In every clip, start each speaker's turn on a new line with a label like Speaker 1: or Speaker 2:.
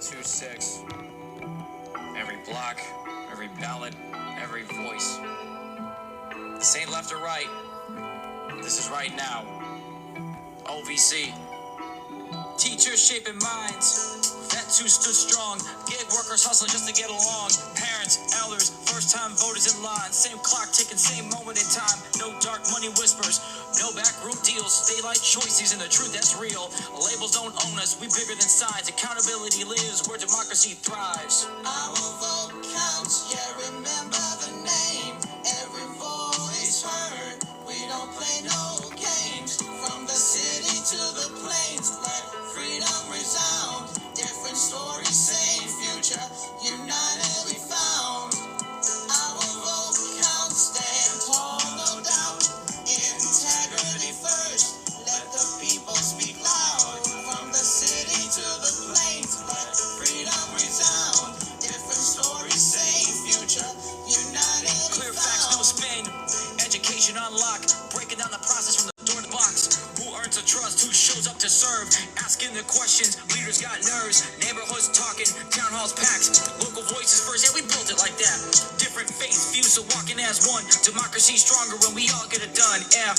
Speaker 1: 2026. Every block, every ballot, every voice. This ain't left or right. This is right now. OVC. Teachers shaping minds. Vets who stood strong. Gig workers hustling just to get along. Parents, elders, first-time voters in line. Same clock ticking, same moment in time. No dark money whispers. No backroom deals. Daylight choices and the truth that's real. Labels don't own us. We bigger than signs. Accountability lives where democracy thrives.
Speaker 2: Our vote counts. Yeah, remember the name. Every voice heard. We don't play no games. From the city to the plains, let freedom resound. Different stories, same future. United we found. Our vote counts. Stand tall, no doubt. Integrity first. Let the people speak loud. From the city to the plains, let freedom resound. Different stories, same future. United we
Speaker 1: Clear
Speaker 2: found.
Speaker 1: facts, no spin. Education unlocked. Breaking down the process from the door to the box. Who earns the trust? Who shows up to serve? Asking the questions. Leaders got nerves. Neighborhoods talking. Town halls packed. Local voices first. Yeah, we built it like that. Different faiths fused, so walking as one. Democracy stronger when we all get it done. Yeah.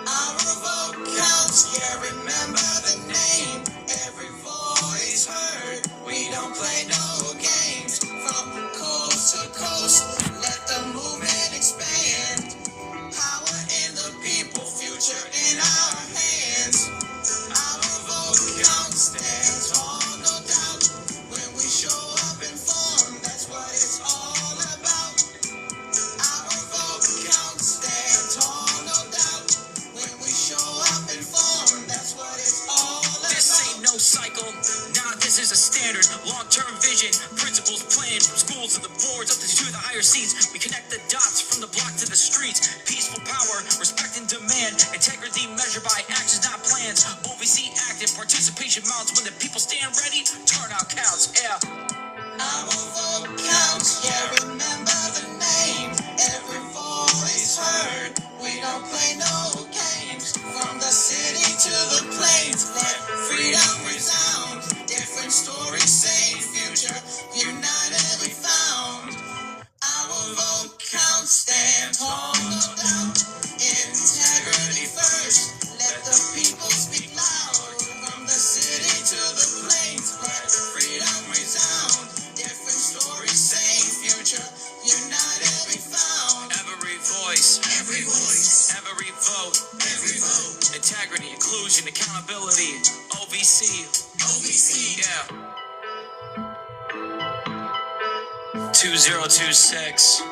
Speaker 2: Our vote counts, yeah, remember the name. Every voice heard. We don't play no games. From coast to coast, let the movement expand. Power in the people, future in our hands. Our vote counts, stand tall, no doubt. When we show up informed, that's what it's all about. Our vote counts, stand tall, no doubt. When we show up informed, that's what it's all about.
Speaker 1: This ain't no cycle. Nah, this is a standard. Long-term vision. Principles planned from schools to the boards up to the higher seats. We connect the dots from the block to the streets. Peaceful power, respect and demand. Integrity measured by actions, not plans. OVC active, participation mounts. When the people stand ready, turnout counts. Yeah.
Speaker 2: Our vote counts, yeah, remember the name. Every voice heard. We don't play no games. From the city to the plains, let freedom resound. Different stories, same future. United we found. Our vote counts, stand tall, no doubt. Integrity first. Let the people speak loud. From the city to the plains, let freedom resound. Different stories, same future. United we found.
Speaker 1: Every voice,
Speaker 2: Every voice,
Speaker 1: every vote.
Speaker 2: every vote.
Speaker 1: Integrity, inclusion, accountability. OVC.
Speaker 2: OVC.
Speaker 1: Yeah. 2026.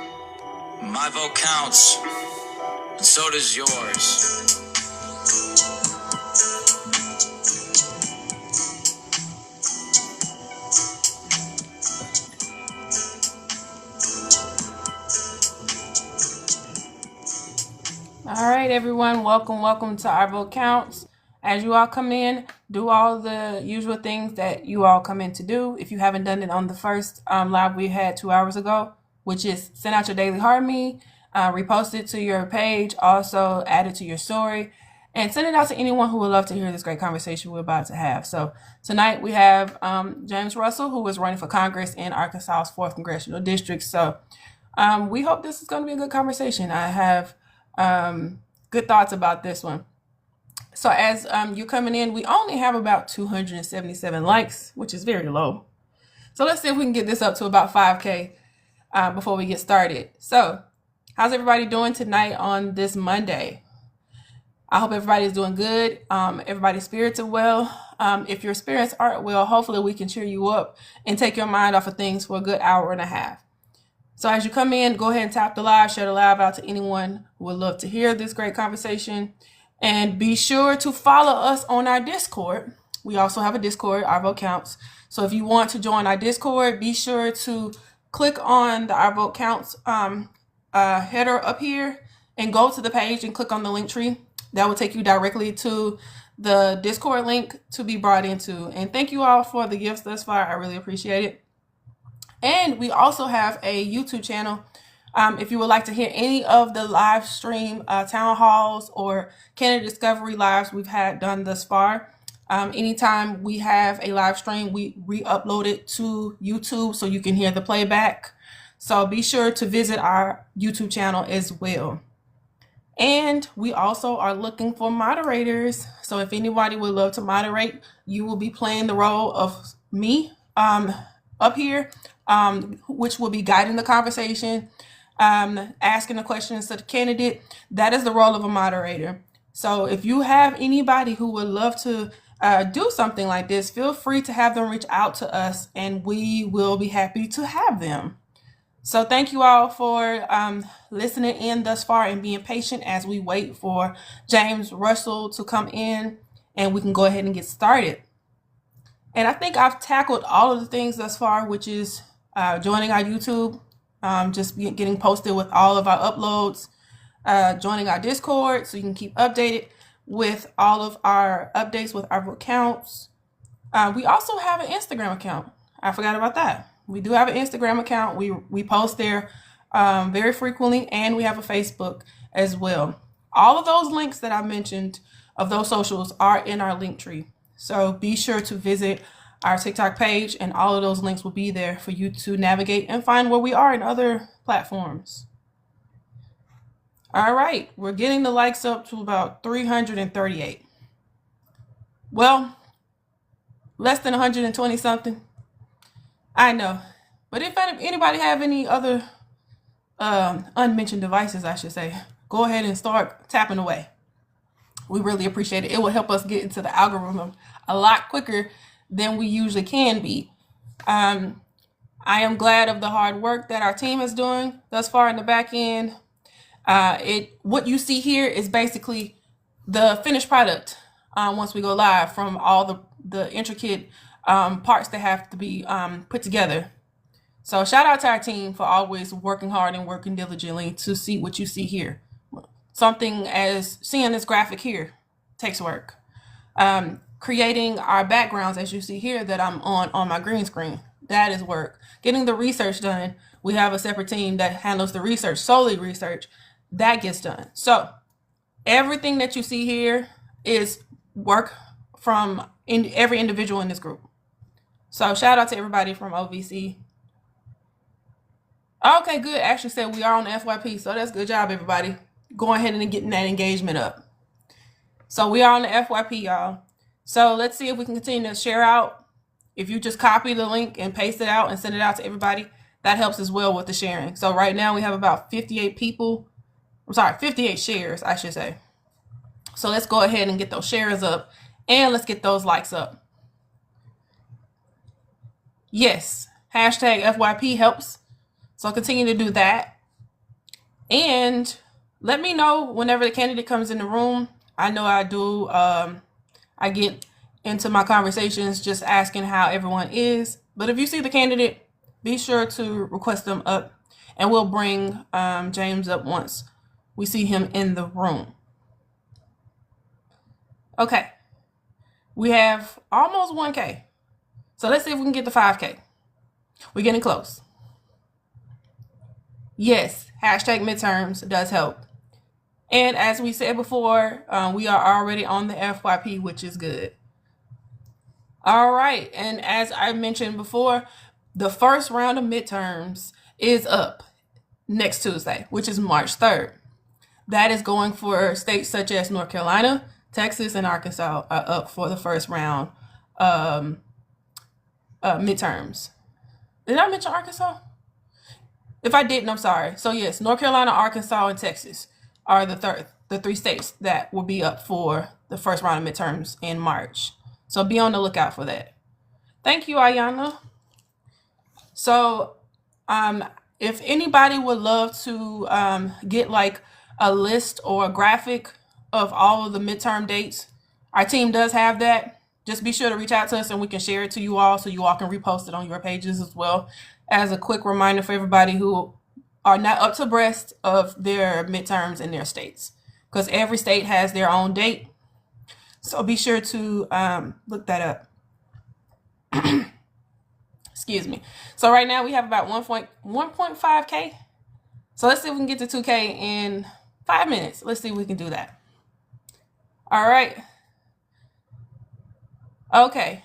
Speaker 1: My vote counts. And so does yours.
Speaker 3: All right, everyone, welcome to Our Vote Counts. As you all come in, do all the usual things that you all come in to do. If you haven't done it on the first live we had 2 hours ago, which is send out your daily heart me, repost it to your page, also add it to your story, and send it out to anyone who would love to hear this great conversation we're about to have. So tonight we have James Russell, who is running for Congress in Arkansas's 4th Congressional District. So we hope this is going to be a good conversation. I have good thoughts about this one. So as you're coming in, we only have about 277 likes, which is very low. So let's see if we can get this up to about 5K before we get started. So how's everybody doing tonight on this Monday? I hope everybody's doing good. Everybody's spirits are well. If your spirits aren't well, hopefully we can cheer you up and take your mind off of things for a good hour and a half. So as you come in, go ahead and tap the live, share the live out to anyone who would love to hear this great conversation. And be sure to follow us on our Discord. We also have a Discord, Our Vote Counts. So if you want to join our Discord, be sure to click on the Our Vote Counts header up here and go to the page and click on the link tree. That will take you directly to the Discord link to be brought into. And thank you all for the gifts thus far. I really appreciate it. And we also have a YouTube channel. If you would like to hear any of the live stream town halls or candidate discovery lives we've had done thus far, Anytime we have a live stream, we re-upload it to YouTube so you can hear the playback. So be sure to visit our YouTube channel as well. And we also are looking for moderators. So if anybody would love to moderate, you will be playing the role of me up here, which will be guiding the conversation, asking the questions to the candidate. That is the role of a moderator. So if you have anybody who would love to do something like this, feel free to have them reach out to us and we will be happy to have them. So thank you all for listening in thus far and being patient as we wait for James Russell to come in and we can go ahead and get started. And I think I've tackled all of the things thus far, which is joining our YouTube, just getting posted with all of our uploads, joining our Discord so you can keep updated with all of our updates with our accounts. We also have an Instagram account. I forgot about that. We do have an Instagram account. We post there very frequently, and we have a Facebook as well. All of those links that I mentioned of those socials are in our link tree. So be sure to visit our TikTok page, and all of those links will be there for you to navigate and find where we are in other platforms. All right, we're getting the likes up to about 338. Well, less than 120 something. I know, but if anybody have any other unmentioned devices, I should say, go ahead and start tapping away. We really appreciate it. It will help us get into the algorithm a lot quicker than we usually can be. I am glad of the hard work that our team is doing thus far in the back end. What you see here is basically the finished product once we go live, from all the intricate parts that have to be put together. So shout out to our team for always working hard and working diligently to see what you see here. Something as seeing this graphic here takes work. Creating our backgrounds, as you see here, that I'm on my green screen, that is work. Getting the research done, we have a separate team that handles the research, solely research, that gets done. So everything that you see here is work from every individual in this group. So shout out to everybody from OVC. Okay, good. Ashley said we are on the FYP, so that's good job, everybody. Going ahead and getting that engagement up. So we are on the FYP, y'all. So let's see if we can continue to share out. If you just copy the link and paste it out and send it out to everybody, that helps as well with the sharing. So right now we have about 58 people. I'm sorry, 58 shares, I should say. So let's go ahead and get those shares up and let's get those likes up. Yes, hashtag FYP helps. So continue to do that. And let me know whenever the candidate comes in the room. I know I do. I get into my conversations just asking how everyone is. But if you see the candidate, be sure to request them up. And we'll bring James up once we see him in the room. Okay. We have almost 1K. So let's see if we can get to 5K. We're getting close. Yes, hashtag midterms does help. And as we said before, we are already on the FYP, which is good. All right. And as I mentioned before, the first round of midterms is up next Tuesday, which is March 3rd. That is going for states such as North Carolina, Texas, and Arkansas are up for the first round midterms. Did I mention Arkansas? If I didn't, I'm sorry. So yes, North Carolina, Arkansas, and Texas are the three states that will be up for the first round of midterms in March. So be on the lookout for that. Thank you, Ayana. So if anybody would love to get like a list or a graphic of all of the midterm dates, our team does have that. Just be sure to reach out to us and we can share it to you all so you all can repost it on your pages as well, as a quick reminder for everybody who are not up to abreast of their midterms in their states, because every state has their own date. So be sure to look that up. Excuse me. So right now we have about 1.5K. So let's see if we can get to 2K in 5 minutes. Let's see if we can do that. All right. Okay.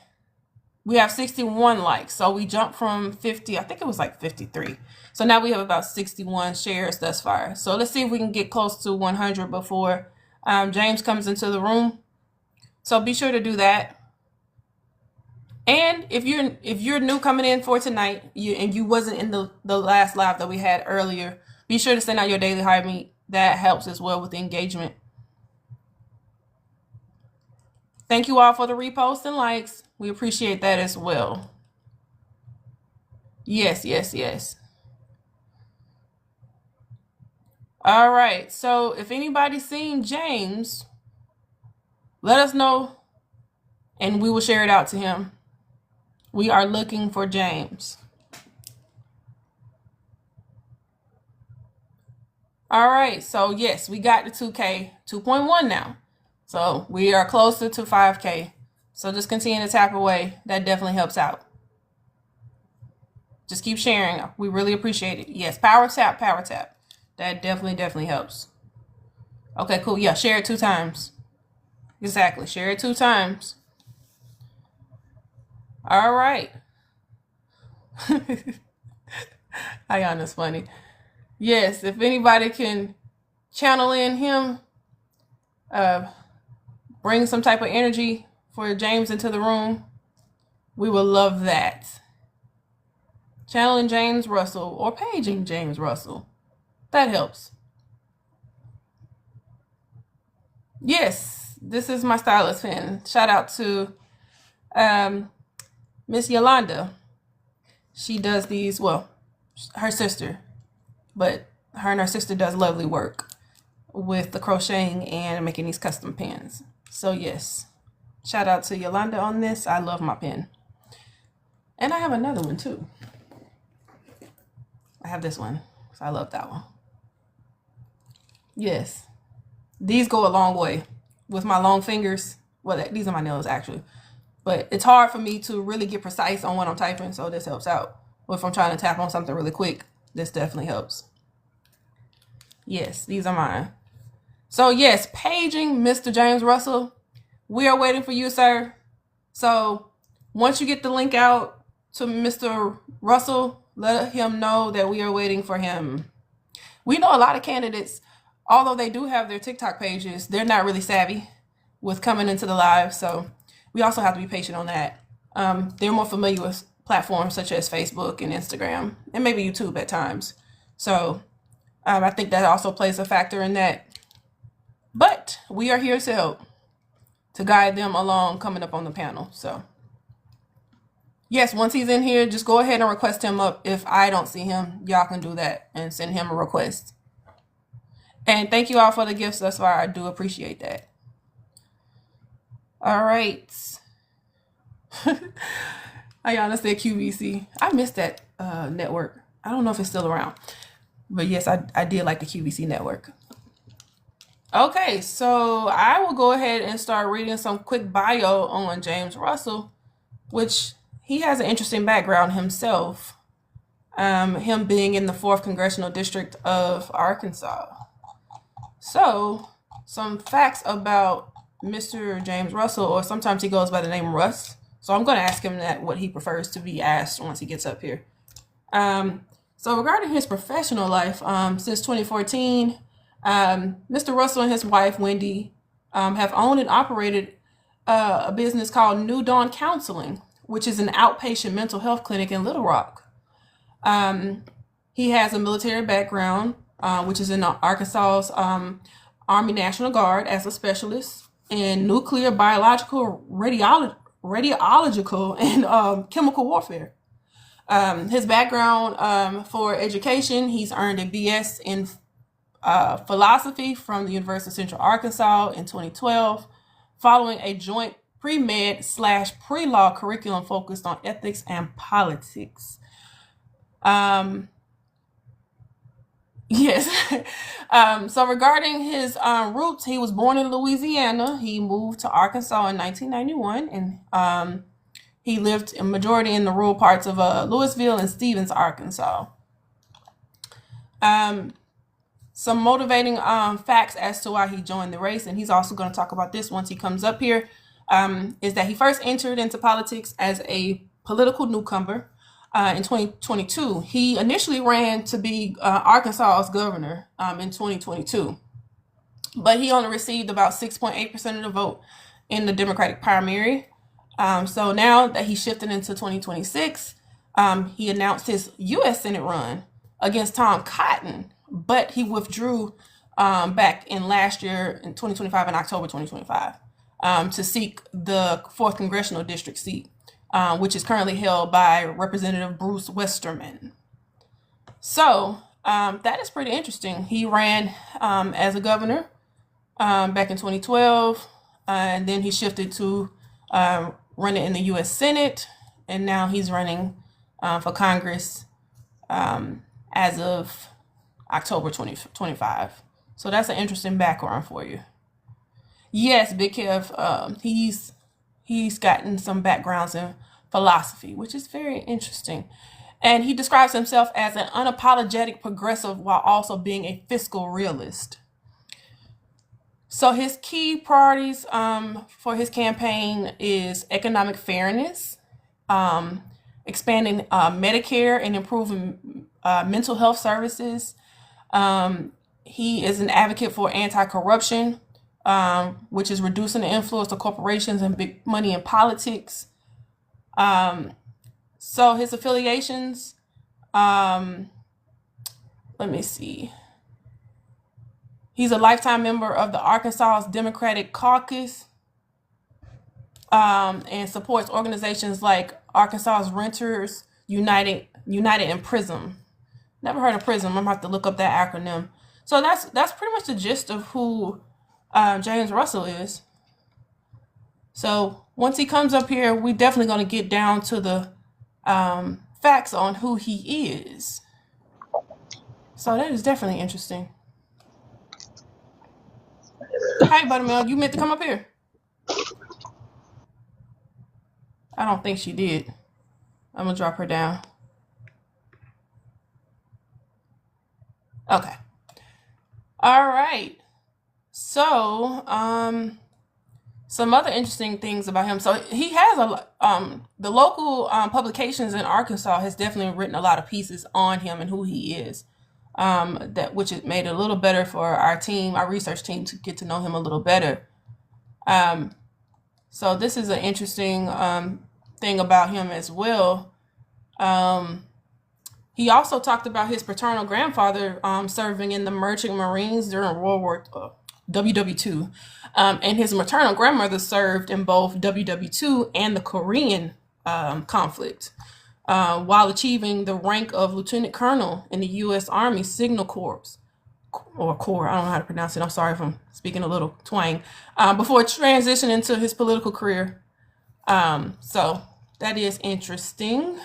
Speaker 3: We have 61 likes. So we jumped from 50, I think it was like 53. So now we have about 61 shares thus far. So let's see if we can get close to 100 before James comes into the room. So be sure to do that. And if you're new coming in for tonight, you wasn't in the last live that we had earlier, be sure to send out your daily hard meet. That helps as well with the engagement. Thank you all for the reposts and likes. We appreciate that as well. Yes, yes, yes. All right. So if anybody's seen James, let us know and we will share it out to him. We are looking for James. All right. So yes, we got the 2K, 2.1 now. So we are closer to 5K. So just continue to tap away. That definitely helps out. Just keep sharing. We really appreciate it. Yes, power tap, power tap. That definitely helps. Okay, cool. Yeah, share it 2 times. Exactly. Share it 2 times. All right. Ayana's funny. Yes, if anybody can channel in him, bring some type of energy for James into the room, we will love that. Channeling James Russell or paging James Russell. That helps. Yes, this is my stylist pin. Shout out to Miss Yolanda. She does these, well, her sister, but her and her sister does lovely work with the crocheting and making these custom pins. So yes, shout out to Yolanda on this. I love my pen. And I have another one too. I have this one, so I love that one. Yes, these go a long way with my long fingers. Well, these are my nails actually, but it's hard for me to really get precise on what I'm typing, so this helps out. Or if I'm trying to tap on something really quick, this definitely helps. Yes, these are mine. So yes, paging Mr. James Russell. We are waiting for you, sir. So once you get the link out to Mr. Russell, let him know that we are waiting for him. We know a lot of candidates, although they do have their TikTok pages, they're not really savvy with coming into the live. So we also have to be patient on that. They're more familiar with platforms such as Facebook and Instagram and maybe YouTube at times. So I think that also plays a factor in that. But we are here to help, to guide them along coming up on the panel. So yes, once he's in here, just go ahead and request him up. If I don't see him, y'all can do that and send him a request. And thank you all for the gifts thus far. I do appreciate that. All right. Ayana said QVC. I missed that network. I don't know if it's still around. But yes, I did like the QVC network. Okay, so I will go ahead and start reading some quick bio on James Russell, which he has an interesting background himself. Him being in the 4th Congressional District of Arkansas. So, some facts about Mr. James Russell, or sometimes he goes by the name Russ. So I'm going to ask him that, what he prefers to be asked once he gets up here. So regarding his professional life, since 2014, Mr. Russell and his wife, Wendy, have owned and operated a business called New Dawn Counseling, which is an outpatient mental health clinic in Little Rock. He has a military background, which is in Arkansas's Army National Guard as a specialist in nuclear, biological, radiological, and chemical warfare. His background for education, he's earned a BS in philosophy from the University of Central Arkansas in 2012, following a joint pre-med / pre-law curriculum focused on ethics and politics. Yes. So regarding his roots, he was born in Louisiana. He moved to Arkansas in 1991, and he lived in majority in the rural parts of Louisville and Stevens, Arkansas. Some motivating facts as to why he joined the race, and he's also going to talk about this once he comes up here. is that he first entered into politics as a political newcomer in 2022. He initially ran to be Arkansas's governor in 2022, but he only received about 6.8% of the vote in the Democratic primary. So now that he shifted into 2026, he announced his U.S. Senate run against Tom Cotton, but he withdrew back in last year in 2025, in October 2025, to seek the 4th Congressional District seat, which is currently held by Representative Bruce Westerman. So that is pretty interesting. He ran as a governor back in 2012, and then he shifted to running in the U.S. Senate, and now he's running for Congress as of October 2025. So that's an interesting background for you. Yes, Big Kev, he's gotten some backgrounds in philosophy, which is very interesting. And he describes himself as an unapologetic progressive while also being a fiscal realist. So his key priorities for his campaign is economic fairness, expanding Medicare and improving mental health services. He is an advocate for anti-corruption, which is reducing the influence of corporations and big money in politics. So his affiliations, let me see. He's a lifetime member of the Arkansas Democratic Caucus, and supports organizations like Arkansas Renters United and PRISM. Never heard of PRISM. I'm gonna have to look up that acronym. So that's pretty much the gist of who James Russell is. So once he comes up here, we're definitely gonna get down to the facts on who he is. So that is definitely interesting. Hi, Buttermilk. You meant to come up here? I don't think she did. I'm gonna drop her down. Okay. All right. So, some other interesting things about him. So he has the local publications in Arkansas has definitely written a lot of pieces on him and who he is. Which it made it a little better for our team, our research team, to get to know him a little better. So this is an interesting thing about him as well. He also talked about his paternal grandfather serving in the Merchant Marines during World War WW2, and his maternal grandmother served in both WW2 and the Korean conflict. While achieving the rank of lieutenant colonel in the U.S. Army Signal Corps, or Corps, I don't know how to pronounce it. I'm sorry if I'm speaking a little twang. Before transitioning to his political career. So that is interesting.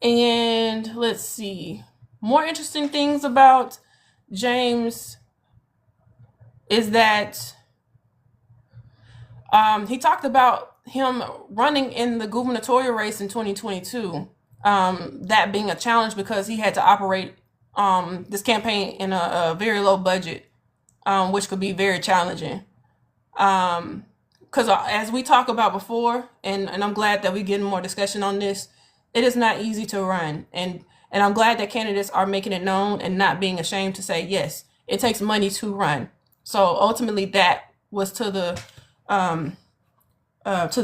Speaker 3: And let's see. More interesting things about James is that he talked about him running in the gubernatorial race in 2022, that being a challenge because he had to operate this campaign in a very low budget, which could be very challenging. Because as we talked about before, and I'm glad that we're getting more discussion on this, it is not easy to run. And I'm glad that candidates are making it known and not being ashamed to say, yes, it takes money to run. So ultimately that was to the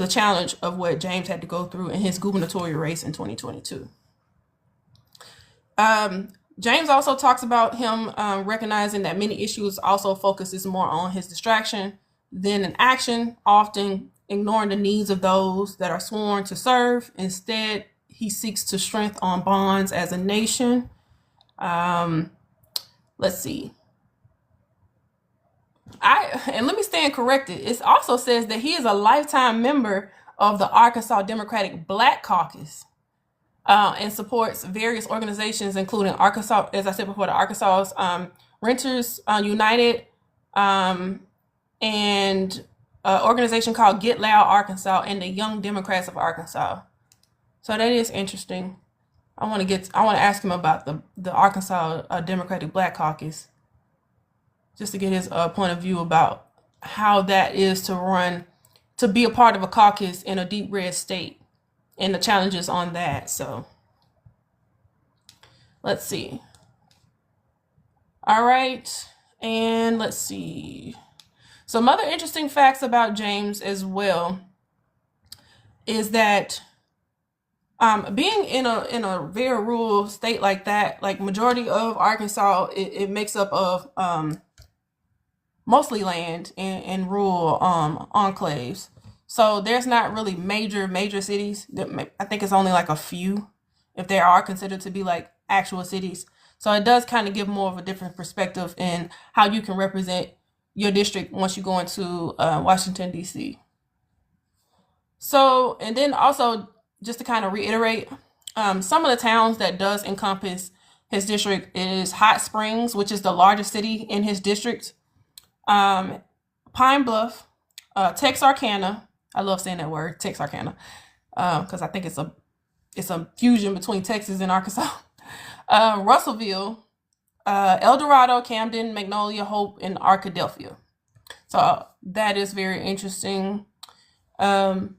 Speaker 3: challenge of what James had to go through in his gubernatorial race in 2022. James also talks about him recognizing that many issues also focuses more on his distraction than an action, often ignoring the needs of those that are sworn to serve. Instead, he seeks to strengthen bonds as a nation. Let's see. And let me stand corrected. It also says that he is a lifetime member of the Arkansas Democratic Black Caucus, and supports various organizations, including Arkansas, as I said before, the Arkansas Renters United, and an organization called Get Loud Arkansas, and the Young Democrats of Arkansas. So that is interesting. I want to ask him about the Arkansas Democratic Black Caucus, just to get his point of view about how that is to be a part of a caucus in a deep red state and the challenges on that. So let's see. All right. And let's see. Some other interesting facts about James as well is that being in a very rural state like that, like majority of Arkansas, it makes up of mostly land and rural enclaves. So there's not really major cities. I think it's only like a few, if there are considered to be like actual cities. So it does kind of give more of a different perspective in how you can represent your district once you go into Washington, D.C. So, and then also, just to kind of reiterate, some of the towns that does encompass his district is Hot Springs, which is the largest city in his district, Pine Bluff, Texarkana. I love saying that word, Texarkana, because I think it's a fusion between Texas and Arkansas. Russellville, El Dorado, Camden, Magnolia, Hope, and Arkadelphia. So that is very interesting. And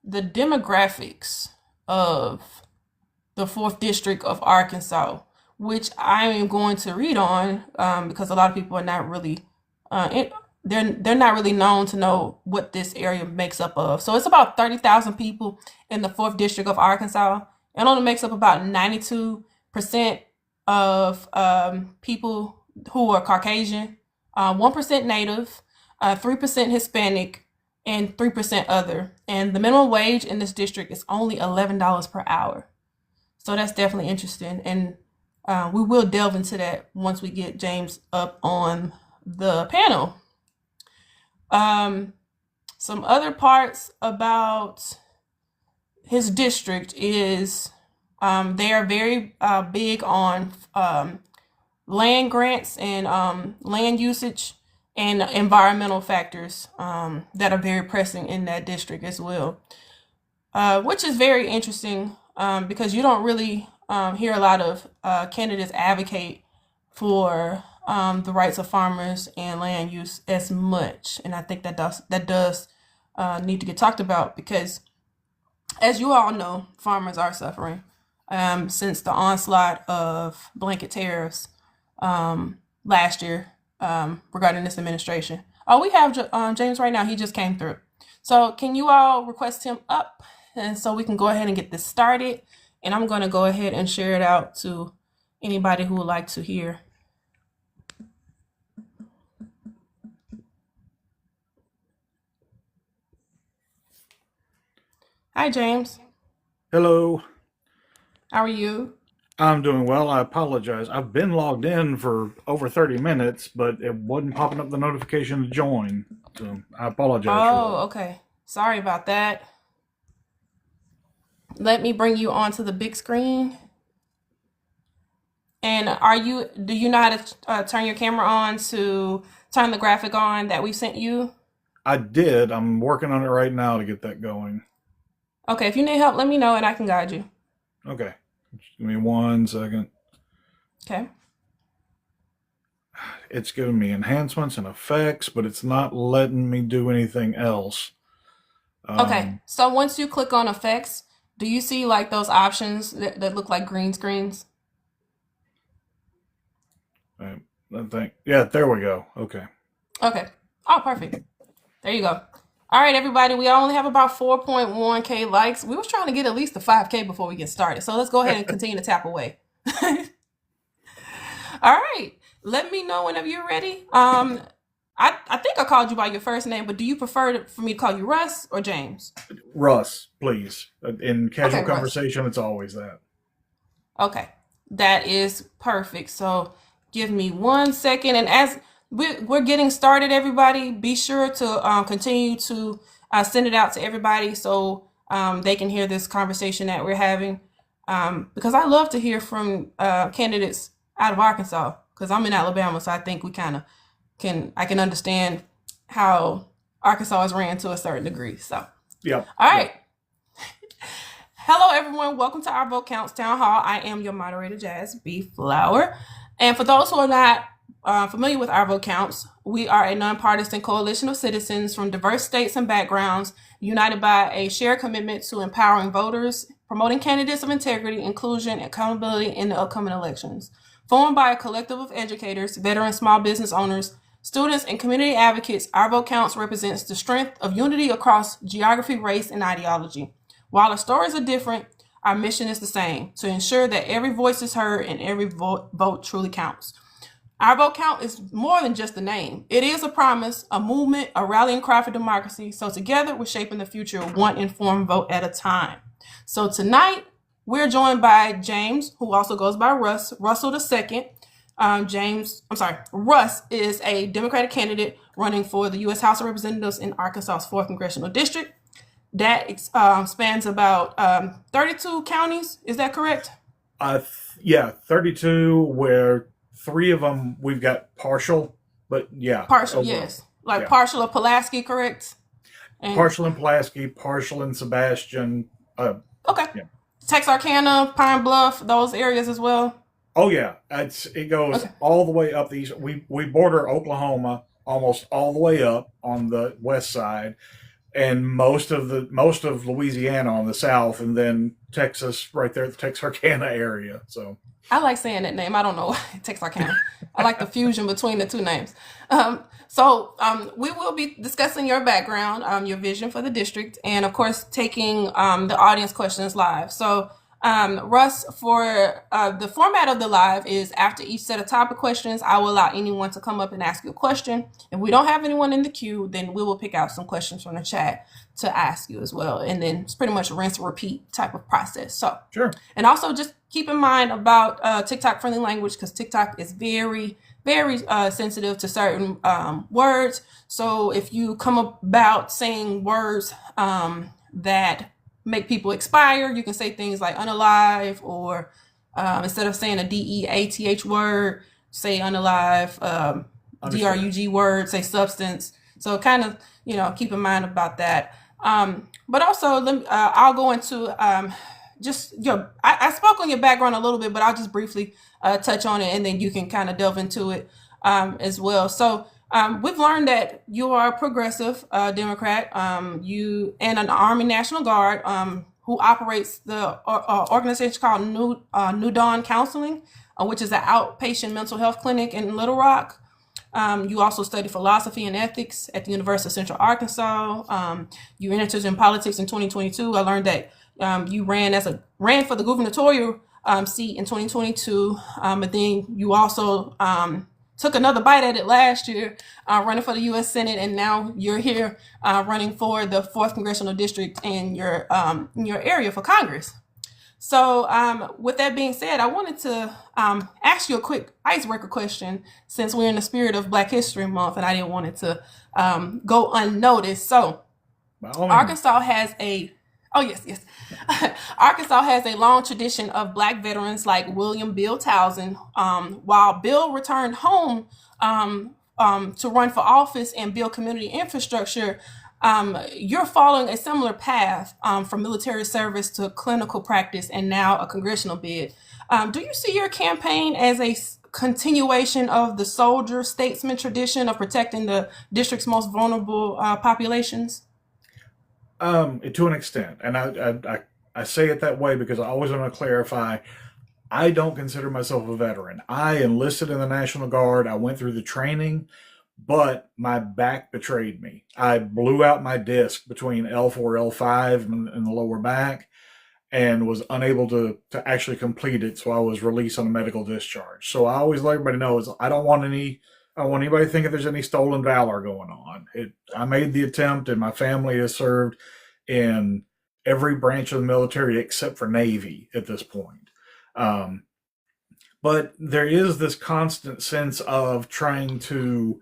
Speaker 3: the demographics of the 4th District of Arkansas, which I am going to read on because a lot of people are not really, they're not really known to know what this area makes up of. So it's about 30,000 people in the 4th District of Arkansas. It only makes up about 92% of people who are Caucasian, 1% Native, 3% Hispanic, and 3% other. And the minimum wage in this district is only $11 per hour. So that's definitely interesting. And we will delve into that once we get James up on the panel. Some other parts about his district is they are very big on land grants and land usage and environmental factors that are very pressing in that district as well, which is very interesting because you don't really hear a lot of candidates advocate for the rights of farmers and land use as much. And I think that does need to get talked about because, as you all know, farmers are suffering since the onslaught of blanket tariffs last year regarding this administration. Oh, we have James right now. He just came through. So can you all request him up? And so we can go ahead and get this started. And I'm going to go ahead and share it out to anybody who would like to hear. Hi, James.
Speaker 4: Hello.
Speaker 3: How are you?
Speaker 4: I'm doing well. I apologize. I've been logged in for over 30 minutes, but it wasn't popping up the notification to join. So I apologize for
Speaker 3: Oh, okay. Sorry about that. Let me bring you onto the big screen. And do you know how to turn your camera on to turn the graphic on that we sent you?
Speaker 4: that. I did. I'm working on it right now to get that going.
Speaker 3: Okay, if you need help, let me know and I can guide you.
Speaker 4: Okay. Just give me 1 second.
Speaker 3: Okay.
Speaker 4: It's giving me enhancements and effects, but it's not letting me do anything else.
Speaker 3: Okay, so once you click on effects, do you see like those options that look like green screens?
Speaker 4: I think, yeah, there we go. Okay.
Speaker 3: Okay. Oh, perfect. There you go. All right, everybody. We only have about 4.1K likes. We was trying to get at least to 5K before we get started. So let's go ahead and continue to tap away. All right. Let me know whenever you're ready. I think I called you by your first name, but do you prefer for me to call you Russ or James?
Speaker 4: Russ, please. In casual
Speaker 3: Okay,
Speaker 4: conversation, it's always that.
Speaker 3: Okay. That is perfect. So give me 1 second. And as we're getting started, everybody, be sure to continue to send it out to everybody so they can hear this conversation that we're having. Because I love to hear from candidates out of Arkansas, because I'm in Alabama, so I think we I can understand how Arkansas is ran to a certain degree. So,
Speaker 4: Yep.
Speaker 3: all right. Hello, everyone. Welcome to our Vote Counts Town Hall. I am your moderator, JazB Flower. And for those who are not familiar with Our Vote Counts, we are a nonpartisan coalition of citizens from diverse states and backgrounds, united by a shared commitment to empowering voters, promoting candidates of integrity, inclusion, and accountability in the upcoming elections. Formed by a collective of educators, veteran small business owners, students, and community advocates, Our Vote Counts represents the strength of unity across geography, race, and ideology. While our stories are different, our mission is the same: to ensure that every voice is heard and every vote truly counts. Our Vote Count is more than just a name. It is a promise, a movement, a rallying cry for democracy. So together, we're shaping the future one informed vote at a time. So tonight, we're joined by James, who also goes by Russell II. Russ is a Democratic candidate running for the U.S. House of Representatives in Arkansas's 4th Congressional District. That spans about 32 counties. Is that correct?
Speaker 4: Yeah, 32, where 3 of them we've got partial, but yeah.
Speaker 3: Partial,
Speaker 4: overall.
Speaker 3: yes. Partial of Pulaski, correct? And
Speaker 4: partial in Pulaski, partial in Sebastian.
Speaker 3: okay.
Speaker 4: Yeah.
Speaker 3: Texarkana, Pine Bluff, those areas as well.
Speaker 4: Oh yeah, it goes all the way up the east. We border Oklahoma almost all the way up on the west side, and most of Louisiana on the south, and then Texas right there, the Texarkana area. So
Speaker 3: I like saying that name. I don't know why, Texarkana. I like the fusion between the two names. We will be discussing your background, your vision for the district, and of course taking the audience questions live. So Russ, for the format of the live is after each set of topic questions, I will allow anyone to come up and ask you a question. If we don't have anyone in the queue, then we will pick out some questions from the chat to ask you as well. And then it's pretty much a rinse and repeat type of process. So
Speaker 4: sure.
Speaker 3: And also just keep in mind about TikTok friendly language, because TikTok is very, very sensitive to certain words. So if you come about saying words that make people expire, you can say things like unalive, or instead of saying a DEATH word, say unalive, DRUG word, say substance. So kind of, keep in mind about that. But also, I'll go into just I spoke on your background a little bit, but I'll just briefly touch on it, and then you can kind of delve into it as well. So we've learned that you are a progressive Democrat, you and an Army National Guard who operates the organization called New Dawn Counseling, which is an outpatient mental health clinic in Little Rock. You also study philosophy and ethics at the University of Central Arkansas. You entered in politics in 2022. I learned that you ran for the gubernatorial seat in 2022, but then you also took another bite at it last year, running for the U.S. Senate, and now you're here running for the 4th Congressional District in your area for Congress. So with that being said, I wanted to ask you a quick icebreaker question, since we're in the spirit of Black History Month, and I didn't want it to go unnoticed. So Arkansas has a Arkansas has a long tradition of Black veterans like William Bill Townsend. While Bill returned home to run for office and build community infrastructure, you're following a similar path from military service to clinical practice and now a congressional bid. Do you see your campaign as a continuation of the soldier statesman tradition of protecting the district's most vulnerable populations?
Speaker 4: To an extent, and I say it that way because I always want to clarify. I don't consider myself a veteran. I enlisted in the National Guard. I went through the training, but my back betrayed me. I blew out my disc between L4, L5 in the lower back, and was unable to actually complete it. So I was released on a medical discharge. So I always let everybody know I don't want anybody to think if there's any stolen valor going on. I made the attempt, and my family has served in every branch of the military except for Navy at this point. But there is this constant sense of trying to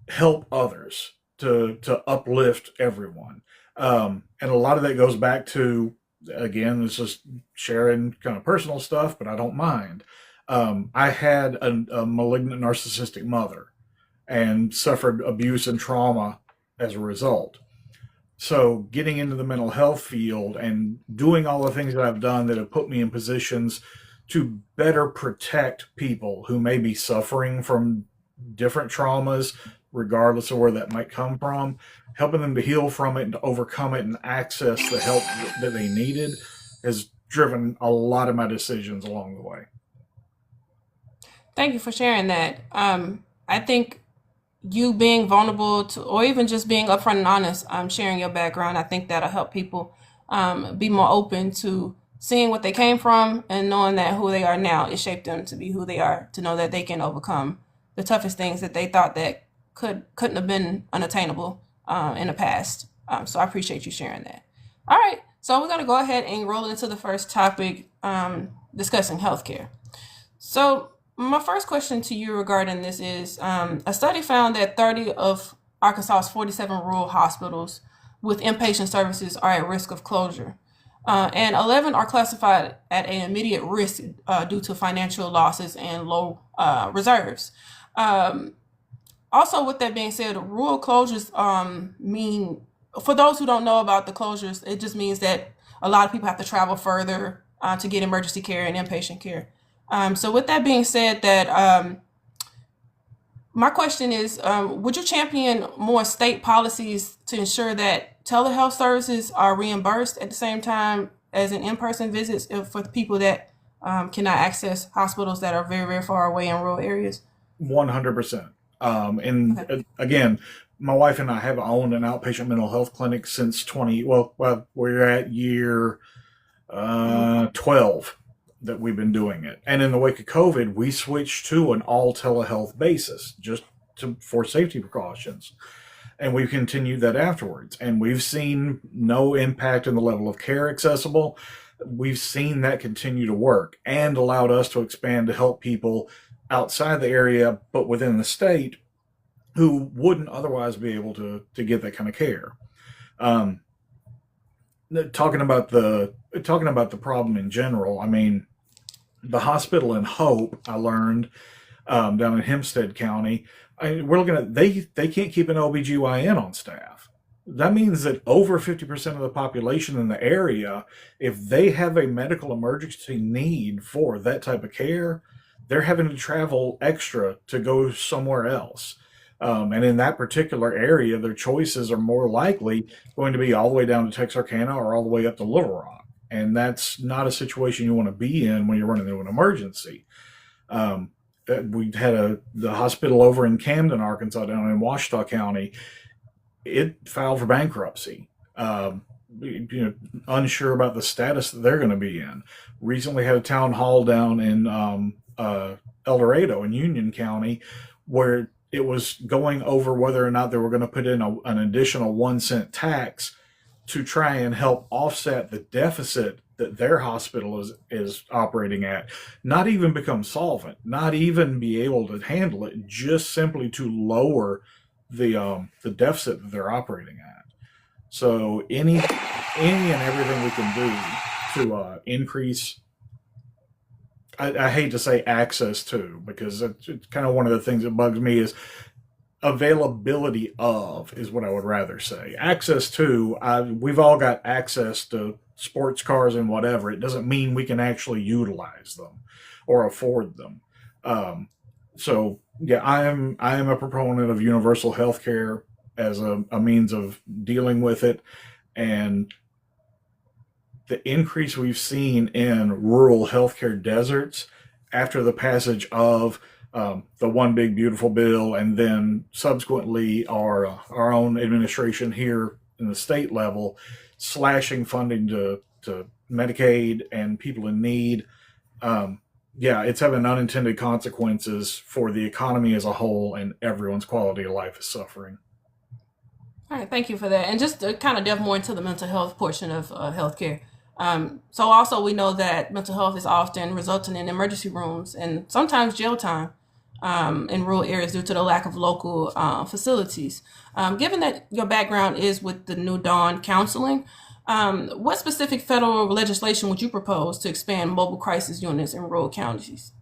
Speaker 4: help others, to uplift everyone. And a lot of that goes back to, again, this is sharing kind of personal stuff, but I don't mind. I had a malignant narcissistic mother and suffered abuse and trauma as a result. So getting into the mental health field and doing all the things that I've done that have put me in positions to better protect people who may be suffering from different traumas, regardless of where that might come from, helping them to heal from it and to overcome it and access the help that they needed has driven a lot of my decisions along the way.
Speaker 3: Thank you for sharing that. I think you being vulnerable to, or even just being upfront and honest, sharing your background, I think that'll help people be more open to seeing what they came from and knowing that who they are now, it shaped them to be who they are, to know that they can overcome the toughest things that they thought that couldn't have been unattainable in the past. So I appreciate you sharing that. All right, so we're gonna go ahead and roll into the first topic, discussing healthcare. So my first question to you regarding this is, a study found that 30 of Arkansas's 47 rural hospitals with inpatient services are at risk of closure. And 11 are classified at an immediate risk due to financial losses and low reserves. Also, with that being said, rural closures mean, for those who don't know about the closures, it just means that a lot of people have to travel further to get emergency care and inpatient care. So with that being said, that my question is, would you champion more state policies to ensure that telehealth services are reimbursed at the same time as in-person visits for the people that cannot access hospitals that are very, very far away in rural areas?
Speaker 4: 100%. And again, my wife and I have owned an outpatient mental health clinic since we're at year 12 that we've been doing it. And in the wake of COVID, we switched to an all telehealth basis for safety precautions. And we've continued that afterwards. And we've seen no impact in the level of care accessible. We've seen that continue to work and allowed us to expand to help people outside the area, but within the state, who wouldn't otherwise be able to get that kind of care. Talking about the problem in general, I mean, the hospital in Hope, I learned down in Hempstead County, we're looking at they can't keep an OBGYN on staff. That means that over 50% of the population in the area, if they have a medical emergency need for that type of care, they're having to travel extra to go somewhere else. And in that particular area, their choices are more likely going to be all the way down to Texarkana or all the way up to Little Rock. And that's not a situation you want to be in when you're running into an emergency. We had the hospital over in Camden, Arkansas, down in Ouachita County. It filed for bankruptcy. Unsure about the status that they're going to be in. Recently had a town hall down in El Dorado in Union County, where it was going over whether or not they were going to put in an additional 1 cent tax to try and help offset the deficit that their hospital is operating at. Not even become solvent, not even be able to handle it, just simply to lower the deficit that they're operating at. So any and everything we can do to increase, I hate to say access to, because it's kind of one of the things that bugs me is availability of is what I would rather say. Access to, we've all got access to sports cars and whatever. It doesn't mean we can actually utilize them or afford them. So yeah, I am a proponent of universal health care as a means of dealing with it. And the increase we've seen in rural healthcare deserts after the passage of the One Big Beautiful Bill, and then subsequently our own administration here in the state level slashing funding to Medicaid and people in need. It's having unintended consequences for the economy as a whole, and everyone's quality of life is suffering.
Speaker 3: All right, thank you for that. And just to kind of delve more into the mental health portion of healthcare. So also we know that mental health is often resulting in emergency rooms and sometimes jail time in rural areas due to the lack of local facilities. Given that your background is with the New Dawn Counseling, what specific federal legislation would you propose to expand mobile crisis units in rural counties?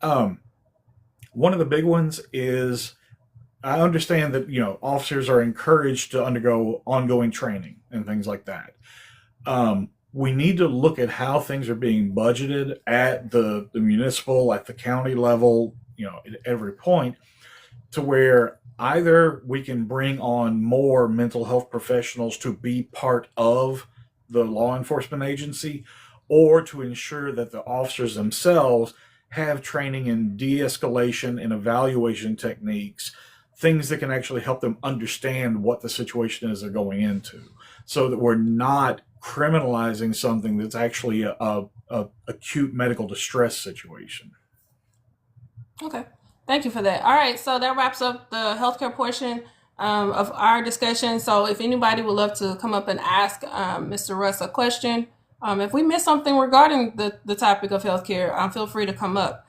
Speaker 4: One of the big ones is, I understand that officers are encouraged to undergo ongoing training and things like that. We need to look at how things are being budgeted at the municipal, at the county level, at every point, to where either we can bring on more mental health professionals to be part of the law enforcement agency, or to ensure that the officers themselves have training in de-escalation and evaluation techniques, things that can actually help them understand what the situation is they're going into, so that we're not criminalizing something that's actually a acute medical distress situation.
Speaker 3: Okay. Thank you for that. All right. So that wraps up the healthcare portion of our discussion. So if anybody would love to come up and ask Mr. Russ a question, if we missed something regarding the topic of healthcare, feel free to come up.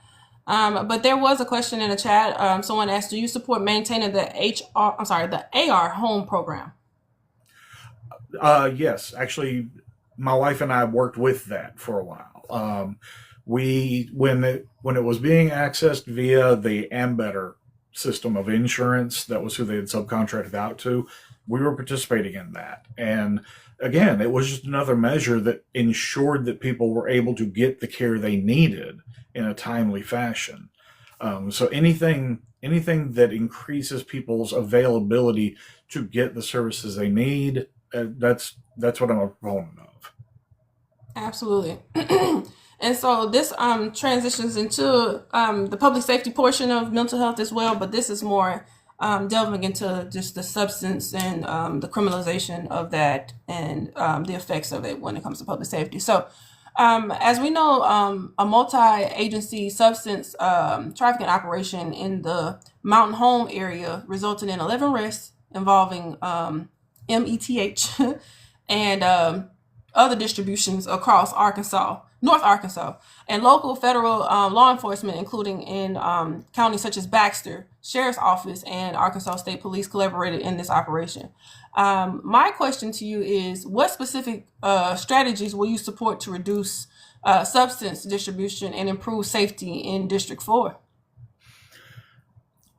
Speaker 3: But there was a question in the chat. Someone asked, "Do you support maintaining the AR home program?"
Speaker 4: Yes, actually, my wife and I worked with that for a while. When it was being accessed via the Ambetter system of insurance, that was who they had subcontracted out to. We were participating in that, and again, it was just another measure that ensured that people were able to get the care they needed in a timely fashion. So anything that increases people's availability to get the services they need, that's what I'm a proponent of.
Speaker 3: Absolutely. And so this transitions into the public safety portion of mental health as well, but this is more delving into just the substance and the criminalization of that and the effects of it when it comes to public safety. So as we know, a multi-agency substance trafficking operation in the Mountain Home area resulted in 11 arrests involving METH and other distributions across North Arkansas, and local federal law enforcement, including in counties such as Baxter, Sheriff's Office, and Arkansas State Police collaborated in this operation. My question to you is, what specific strategies will you support to reduce substance distribution and improve safety in District 4?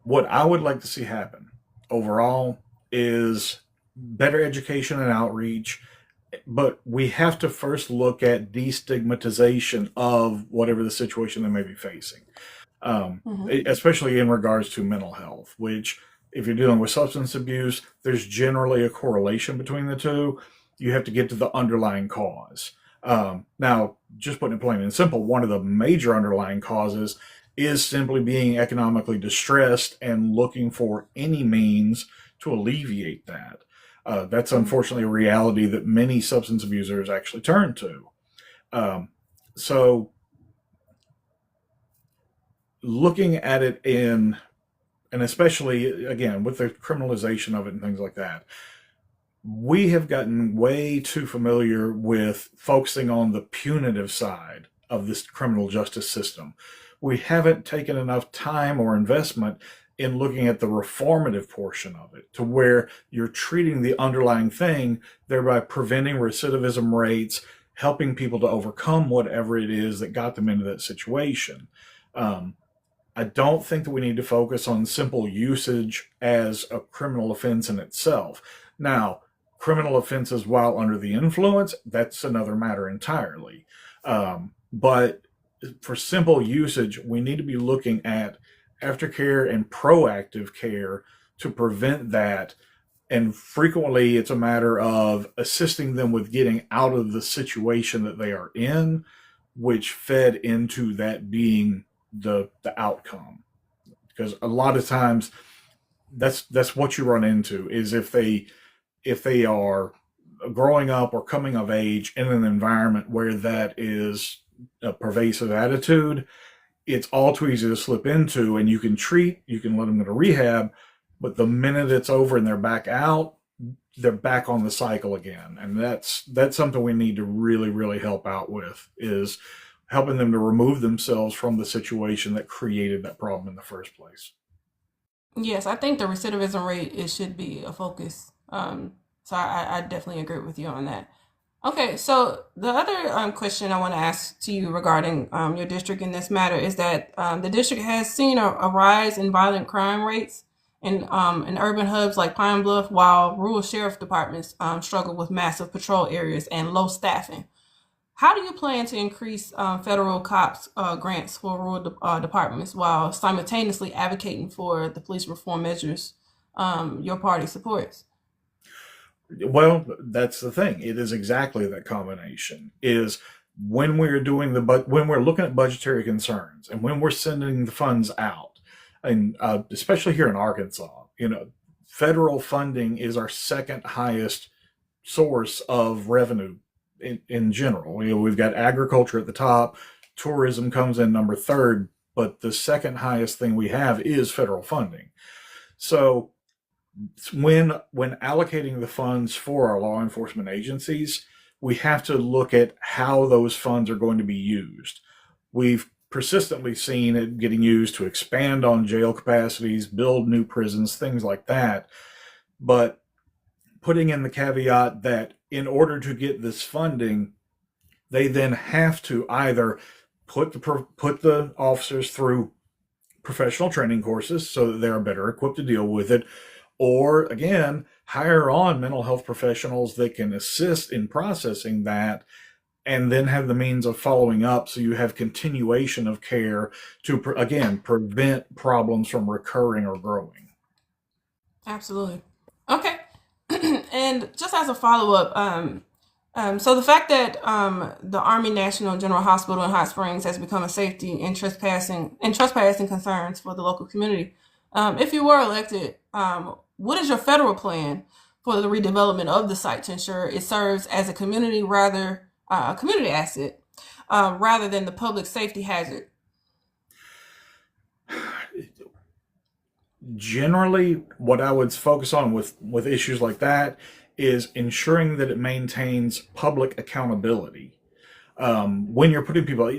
Speaker 4: What I would like to see happen overall is better education and outreach, but we have to first look at destigmatization of whatever the situation they may be facing, especially in regards to mental health, which, if you're dealing with substance abuse, there's generally a correlation between the two. You have to get to the underlying cause. Now, just putting it plain and simple, one of the major underlying causes is simply being economically distressed and looking for any means to alleviate that. That's unfortunately a reality that many substance abusers actually turn to. So looking at it and especially, again, with the criminalization of it and things like that, we have gotten way too familiar with focusing on the punitive side of this criminal justice system. We haven't taken enough time or investment in looking at the reformative portion of it, to where you're treating the underlying thing, thereby preventing recidivism rates, helping people to overcome whatever it is that got them into that situation. I don't think that we need to focus on simple usage as a criminal offense in itself. Now, criminal offenses while under the influence, that's another matter entirely. But for simple usage, we need to be looking at aftercare and proactive care to prevent that. And frequently it's a matter of assisting them with getting out of the situation that they are in, which fed into that being the outcome. Because a lot of times that's what you run into, is if they are growing up or coming of age in an environment where that is a pervasive attitude, it's all too easy to slip into, and you can let them go to rehab, but the minute it's over and they're back out, they're back on the cycle again. And that's something we need to really, really help out with, is helping them to remove themselves from the situation that created that problem in the first place.
Speaker 3: Yes, I think the recidivism rate should be a focus. So I definitely agree with you on that. Okay, so the other question I want to ask to you regarding your district in this matter is that the district has seen a rise in violent crime rates in urban hubs like Pine Bluff, while rural sheriff departments struggle with massive patrol areas and low staffing. How do you plan to increase federal cops grants for rural departments while simultaneously advocating for the police reform measures your party supports?
Speaker 4: Well, that's the thing. It is exactly that combination. Is when we're doing when we're looking at budgetary concerns and when we're sending the funds out, and especially here in Arkansas, federal funding is our second highest source of revenue in general. We've got agriculture at the top, tourism comes in number third, but the second highest thing we have is federal funding. So when allocating the funds for our law enforcement agencies, we have to look at how those funds are going to be used. We've persistently seen it getting used to expand on jail capacities, build new prisons, things like that. But putting in the caveat that in order to get this funding, they then have to either put the officers through professional training courses so that they are better equipped to deal with it, or again, hire on mental health professionals that can assist in processing that and then have the means of following up so you have continuation of care to, again, prevent problems from recurring or growing.
Speaker 3: Absolutely. Okay. And just as a follow-up, so the fact that the Army National General Hospital in Hot Springs has become a safety and trespassing concerns for the local community, if you were elected, what is your federal plan for the redevelopment of the site to ensure it serves as a community community asset rather than the public safety hazard?
Speaker 4: Generally, what I would focus on with issues like that is ensuring that it maintains public accountability. When you're putting people,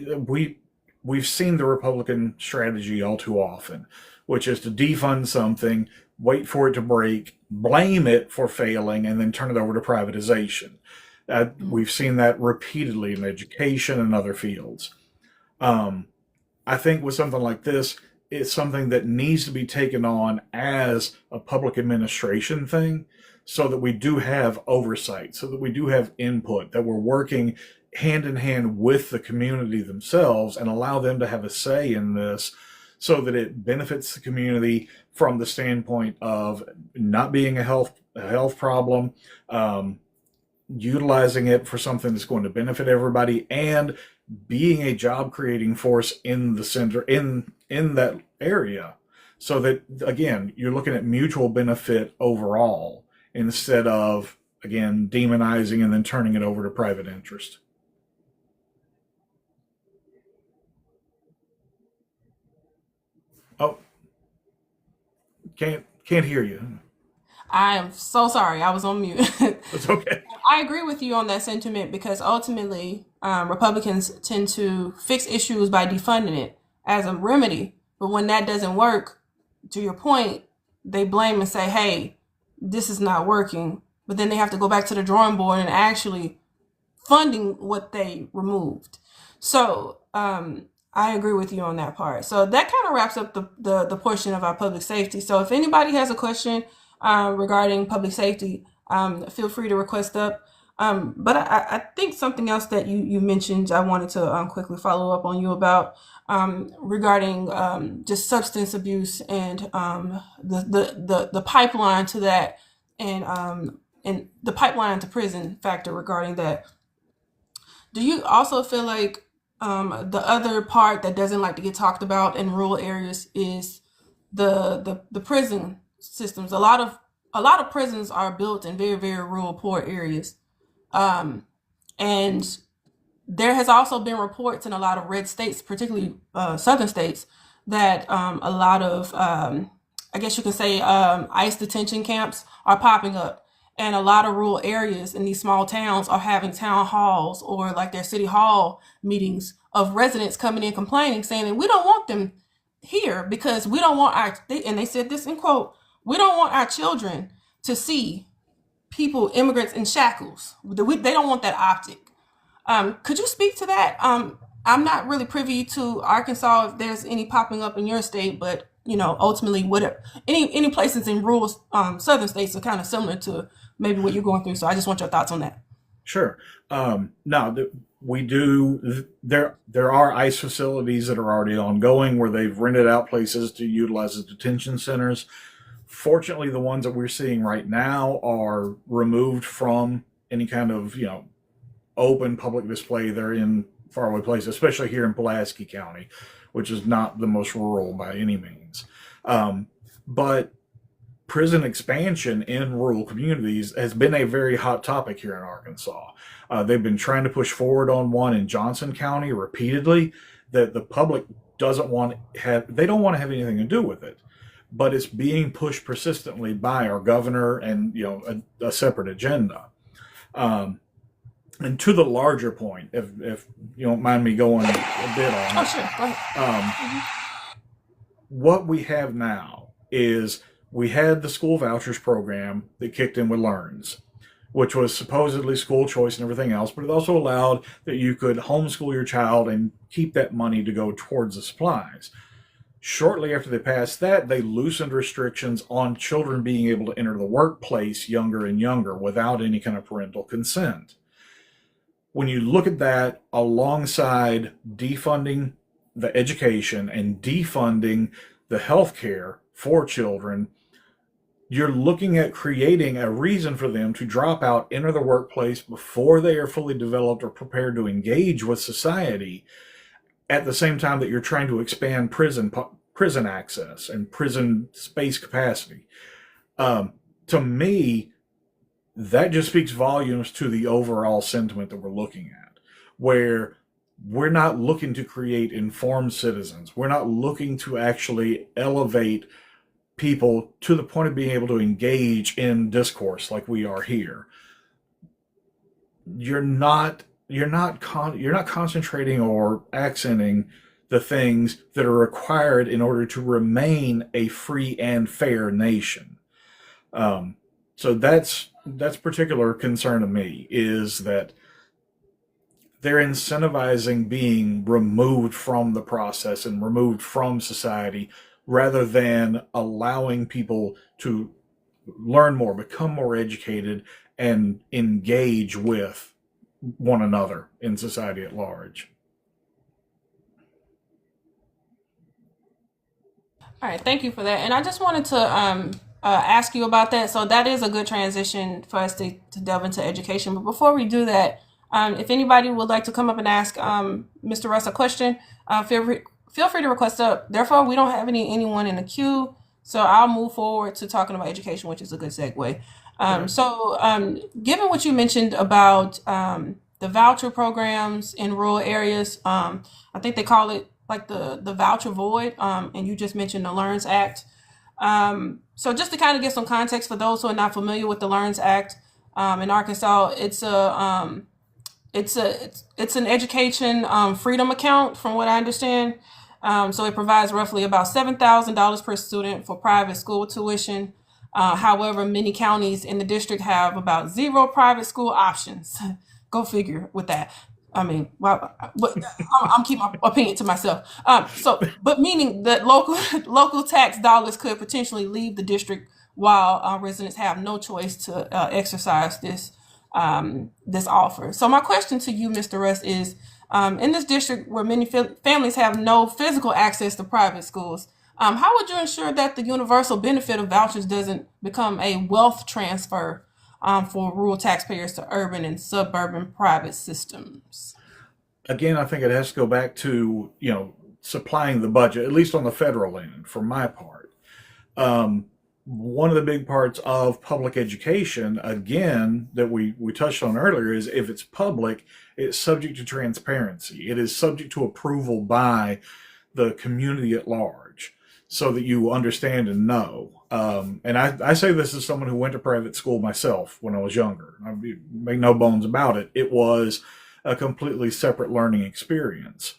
Speaker 4: we've seen the Republican strategy all too often, which is to defund something, wait for it to break, blame it for failing, and then turn it over to privatization. We've seen that repeatedly in education and other fields. I think with something like this, it's something that needs to be taken on as a public administration thing so that we do have oversight, so that we do have input, that we're working hand in hand with the community themselves and allow them to have a say in this so that it benefits the community from the standpoint of not being a health problem, utilizing it for something that's going to benefit everybody, and being a job creating force in the center, in that area, so that again you're looking at mutual benefit overall instead of again demonizing and then turning it over to private interest. Oh, can't hear you.
Speaker 3: I am so sorry. I was on mute.
Speaker 4: It's okay.
Speaker 3: I agree with you on that sentiment because ultimately, Republicans tend to fix issues by defunding it as a remedy. But when that doesn't work, to your point, they blame and say, hey, this is not working. But then they have to go back to the drawing board and actually funding what they removed. So I agree with you on that part. So that kind of wraps up the portion of our public safety. So if anybody has a question regarding public safety, feel free to request up. But I think something else that you mentioned, I wanted to quickly follow up on you about regarding just substance abuse and the pipeline to that and the pipeline to prison factor regarding that. Do you also feel like the other part that doesn't like to get talked about in rural areas is the prison systems? A lot of prisons are built in very, very rural, poor areas. And there has also been reports in a lot of red states, particularly southern states, that a lot of, I guess you can say, ICE detention camps are popping up. And a lot of rural areas in these small towns are having town halls or like their city hall meetings of residents coming in complaining, saying that we don't want them here because we don't want and they said this in quote, we don't want our children to see people, immigrants in shackles. They don't want that optic. Could you speak to that? I'm not really privy to Arkansas if there's any popping up in your state, but ultimately, any places in rural southern states are kind of similar to maybe what you're going through. So I just want your thoughts on that.
Speaker 4: Sure. Now, there are ICE facilities that are already ongoing where they've rented out places to utilize as detention centers. Fortunately, the ones that we're seeing right now are removed from any kind of, open public display. They're in faraway places, especially here in Pulaski County, which is not the most rural by any means. But prison expansion in rural communities has been a very hot topic here in Arkansas. They've been trying to push forward on one in Johnson County repeatedly that the public doesn't want they don't want to have anything to do with it, but it's being pushed persistently by our governor and a separate agenda. And to the larger point, if you don't mind me going a bit on
Speaker 3: Oh, sure. Go ahead.
Speaker 4: what we have now is we had the school vouchers program that kicked in with Learns, which was supposedly school choice and everything else, but it also allowed that you could homeschool your child and keep that money to go towards the supplies. Shortly after they passed that, they loosened restrictions on children being able to enter the workplace younger and younger without any kind of parental consent. When you look at that alongside defunding the education and defunding the health care for children, you're looking at creating a reason for them to drop out, enter the workplace before they are fully developed or prepared to engage with society, at the same time that you're trying to expand prison access and prison space capacity. To me, that just speaks volumes to the overall sentiment that we're looking at, where we're not looking to create informed citizens. We're not looking to actually elevate people to the point of being able to engage in discourse like we are here. You're not concentrating or accenting the things that are required in order to remain a free and fair nation. So that's particular concern to me, is that they're incentivizing being removed from the process and removed from society rather than allowing people to learn more, become more educated, and engage with one another in society at large.
Speaker 3: All right, thank you for that. And I just wanted to ask you about that. So that is a good transition for us to delve into education. But before we do that, if anybody would like to come up and ask Mr. Russ a question, feel free to request up. Therefore, we don't have anyone in the queue, so I'll move forward to talking about education, which is a good segue. Given what you mentioned about the voucher programs in rural areas, I think they call it like the voucher void, and you just mentioned the Learns Act. So just to kind of get some context for those who are not familiar with the Learns Act, in Arkansas, it's an education freedom account, from what I understand. So it provides roughly about $7,000 per student for private school tuition. However, many counties in the district have about 0 private school options. Go figure with that. I mean, well, I'm keeping my opinion to myself. But meaning that local tax dollars could potentially leave the district while residents have no choice to exercise this offer. So my question to you, Mr. Russ, is in this district where many families have no physical access to private schools, how would you ensure that the universal benefit of vouchers doesn't become a wealth transfer for rural taxpayers to urban and suburban private systems?
Speaker 4: Again, I think it has to go back to, supplying the budget, at least on the federal end, for my part. One of the big parts of public education, again, that we touched on earlier, is if it's public, it's subject to transparency. It is subject to approval by the community at large so that you understand and know. And I say this as someone who went to private school myself when I was younger. I make no bones about it. It was a completely separate learning experience.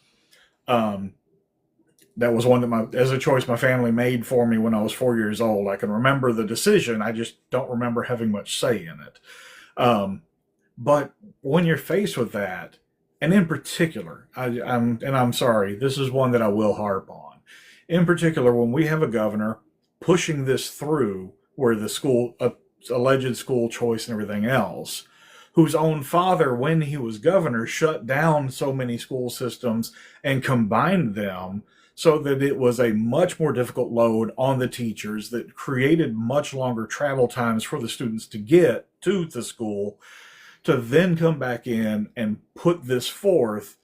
Speaker 4: That was one that as a choice my family made for me when I was 4 years old. I can remember the decision. I just don't remember having much say in it. But when you're faced with that, and in particular, I'm sorry, this is one that I will harp on. In particular, when we have a governor pushing this through, where the alleged school choice and everything else, whose own father, when he was governor, shut down so many school systems and combined them so that it was a much more difficult load on the teachers that created much longer travel times for the students to get to the school, to then come back in and put this forth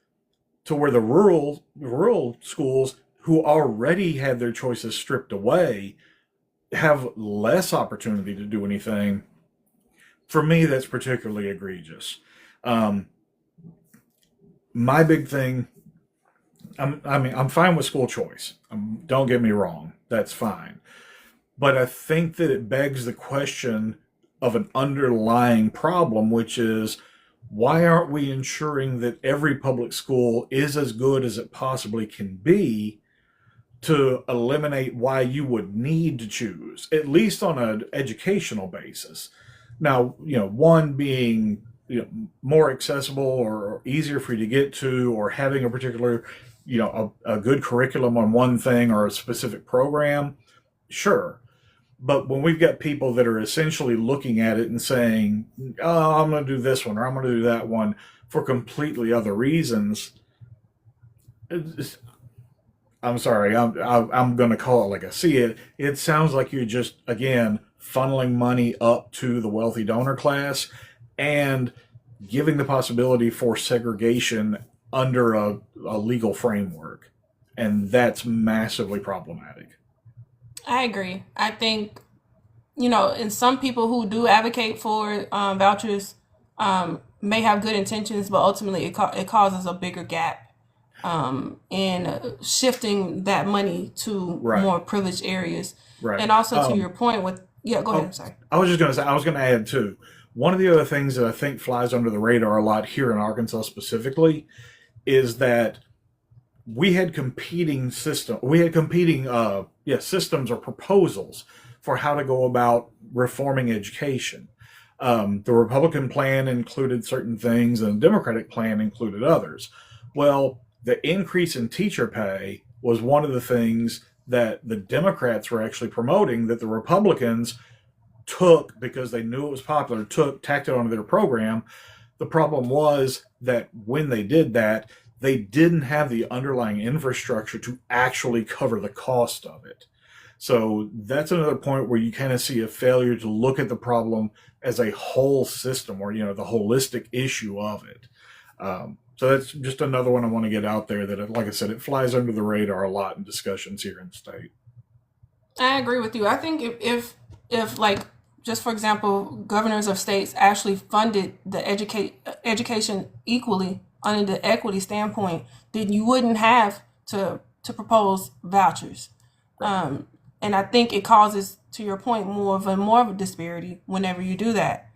Speaker 4: to where the rural schools, who already had their choices stripped away, have less opportunity to do anything. For me, that's particularly egregious. My big thing, I'm fine with school choice. Don't get me wrong, that's fine. But I think that it begs the question of an underlying problem, which is, why aren't we ensuring that every public school is as good as it possibly can be, to eliminate why you would need to choose, at least on an educational basis? Now, one being, more accessible or easier for you to get to, or having a particular, a good curriculum on one thing or a specific program, sure. But when we've got people that are essentially looking at it and saying, oh, I'm going to do this one or I'm going to do that one for completely other reasons, I'm sorry, I'm going to call it like I see it. It sounds like you're just, again, funneling money up to the wealthy donor class and giving the possibility for segregation under a legal framework. And that's massively problematic.
Speaker 3: I agree. I think, and some people who do advocate for vouchers may have good intentions, but ultimately it causes a bigger gap in shifting that money to
Speaker 4: Right.
Speaker 3: more privileged areas.
Speaker 4: Right.
Speaker 3: And also to your point with, yeah, go ahead. I'm sorry.
Speaker 4: I was just going to say, I was going to add too. One of the other things that I think flies under the radar a lot here in Arkansas specifically is that we had competing systems or proposals for how to go about reforming education. The Republican plan included certain things and the Democratic plan included others. Well, the increase in teacher pay was one of the things that the Democrats were actually promoting, that the Republicans took because they knew it was popular, tacked it onto their program. The problem was that when they did that, they didn't have the underlying infrastructure to actually cover the cost of it. So that's another point where you kind of see a failure to look at the problem as a whole system, or the holistic issue of it. So that's just another one I want to get out there, that, like I said, it flies under the radar a lot in discussions here in the state.
Speaker 3: I agree with you. I think if like, just for example, governors of states actually funded the education equally under the equity standpoint, then you wouldn't have to propose vouchers. And I think it causes, to your point, more of a disparity whenever you do that,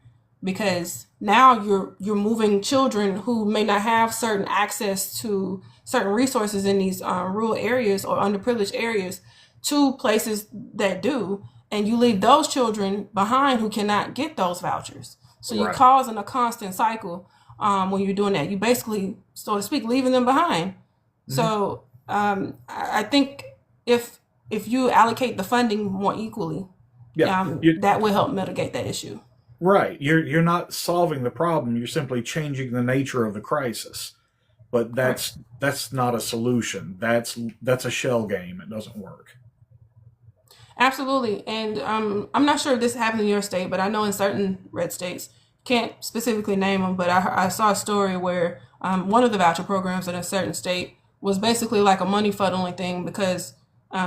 Speaker 3: because now you're moving children who may not have certain access to certain resources in these rural areas or underprivileged areas to places that do, and you leave those children behind who cannot get those vouchers. So you're
Speaker 4: Right.
Speaker 3: causing a constant cycle when you're doing that. You basically, so to speak, leaving them behind. Mm-hmm. So I think if you allocate the funding more equally, that will help mitigate that issue.
Speaker 4: Right. You're not solving the problem. You're simply changing the nature of the crisis. But that's not a solution. That's a shell game. It doesn't work.
Speaker 3: Absolutely. And I'm not sure if this happened in your state, but I know in certain red states, can't specifically name them, but I saw a story where one of the voucher programs in a certain state was basically like a money funneling thing, because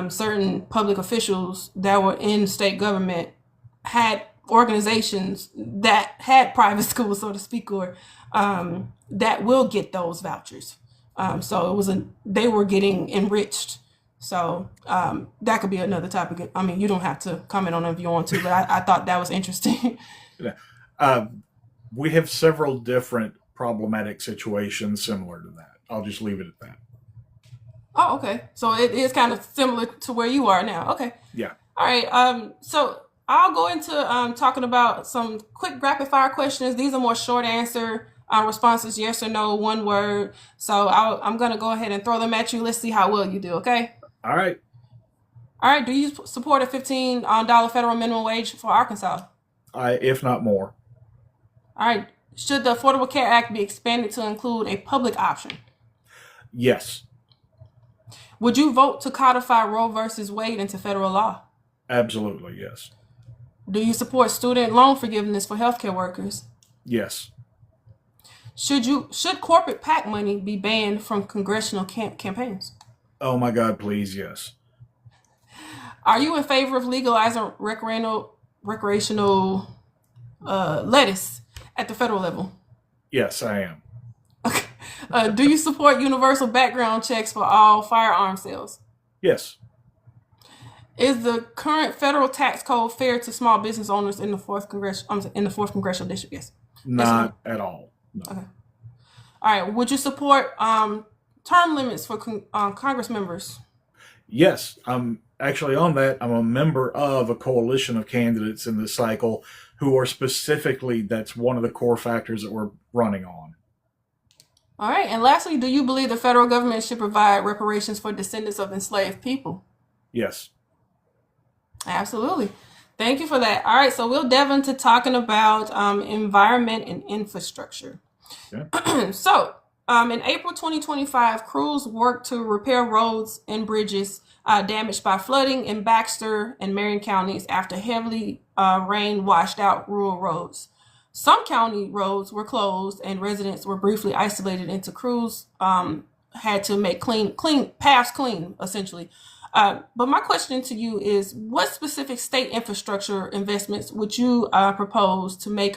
Speaker 3: certain public officials that were in state government had organizations that had private schools, so to speak, or that will get those vouchers. So they were getting enriched. So that could be another topic. I mean, you don't have to comment on it if you want to, but I thought that was interesting.
Speaker 4: We have several different problematic situations similar to that. I'll just leave it at that.
Speaker 3: Oh, okay. So it is kind of similar to where you are now. Okay.
Speaker 4: Yeah.
Speaker 3: All right. So I'll go into talking about some quick rapid fire questions. These are more short answer responses, yes or no, one word. So I'm going to go ahead and throw them at you. Let's see how well you do. Okay.
Speaker 4: All right.
Speaker 3: All right. Do you support a $15 federal minimum wage for Arkansas?
Speaker 4: If not more.
Speaker 3: All right. should the Affordable Care Act be expanded to include a public option?
Speaker 4: Yes,
Speaker 3: Would you vote to codify Roe versus Wade into federal law?
Speaker 4: absolutely. Yes.
Speaker 3: Do you support student loan forgiveness for healthcare workers?
Speaker 4: Yes.
Speaker 3: Should corporate PAC money be banned from congressional campaigns?
Speaker 4: Oh my God, please, yes.
Speaker 3: Are you in favor of legalizing recreational lettuce at the federal level?
Speaker 4: Yes, I am.
Speaker 3: Do you support universal background checks for all firearm sales?
Speaker 4: Yes.
Speaker 3: Is the current federal tax code fair to small business owners in the fourth congressional district? Yes.
Speaker 4: Not at all. No.
Speaker 3: Okay. All right. Would you support term limits for Congress members?
Speaker 4: Yes, I'm actually on that. I'm a member of a coalition of candidates in this cycle who are specifically, that's one of the core factors that we're running on.
Speaker 3: All right. And lastly, do you believe the federal government should provide reparations for descendants of enslaved people?
Speaker 4: Yes.
Speaker 3: Absolutely. Thank you for that. All right. So we'll delve into talking about environment and infrastructure.
Speaker 4: Yeah.
Speaker 3: So in April 2025, crews worked to repair roads and bridges damaged by flooding in Baxter and Marion counties after heavily rain washed out rural roads. Some county roads were closed and residents were briefly isolated into crews had to make paths clean, essentially. But my question to you is, what specific state infrastructure investments would you propose to make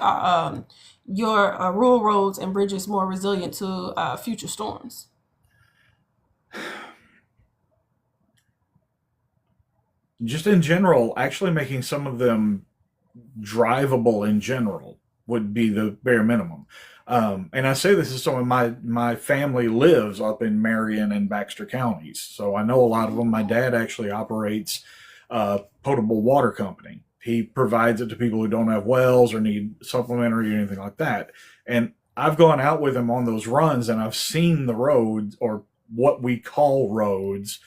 Speaker 3: your rural roads and bridges more resilient to future storms?
Speaker 4: Just in general, actually making some of them drivable in general would be the bare minimum. And I say this as someone, my family lives up in Marion and Baxter counties, so I know a lot of them. My dad actually operates a potable water company. He provides it to people who don't have wells or need supplementary or anything like that. And I've gone out with him on those runs, and I've seen the roads, or what we call roads,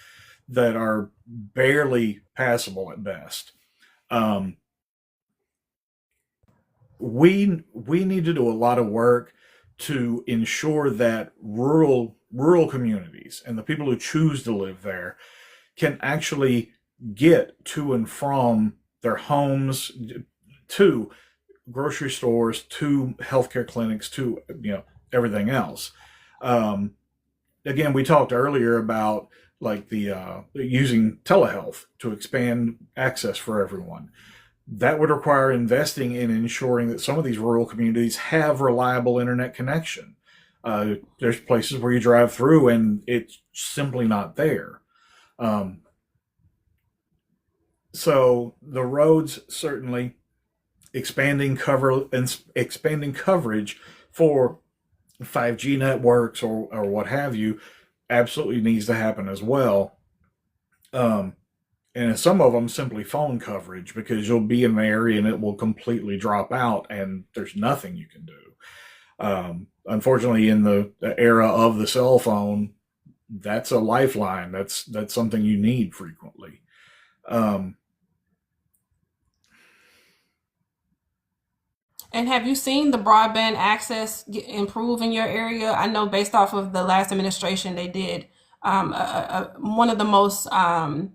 Speaker 4: that are barely passable at best. We need to do a lot of work to ensure that rural communities and the people who choose to live there can actually get to and from their homes, to grocery stores, to healthcare clinics, to everything else. Again, we talked earlier about like the using telehealth to expand access for everyone. That would require investing in ensuring that some of these rural communities have reliable internet connection. There's places where you drive through and it's simply not there. So the roads, certainly expanding coverage for 5G networks or what have you, absolutely needs to happen as well. And some of them simply phone coverage, because you'll be in the area and it will completely drop out and there's nothing you can do. Unfortunately, in the era of the cell phone, that's a lifeline. That's something you need frequently.
Speaker 3: And have you seen the broadband access improve in your area? I know based off of the last administration, they did one of the most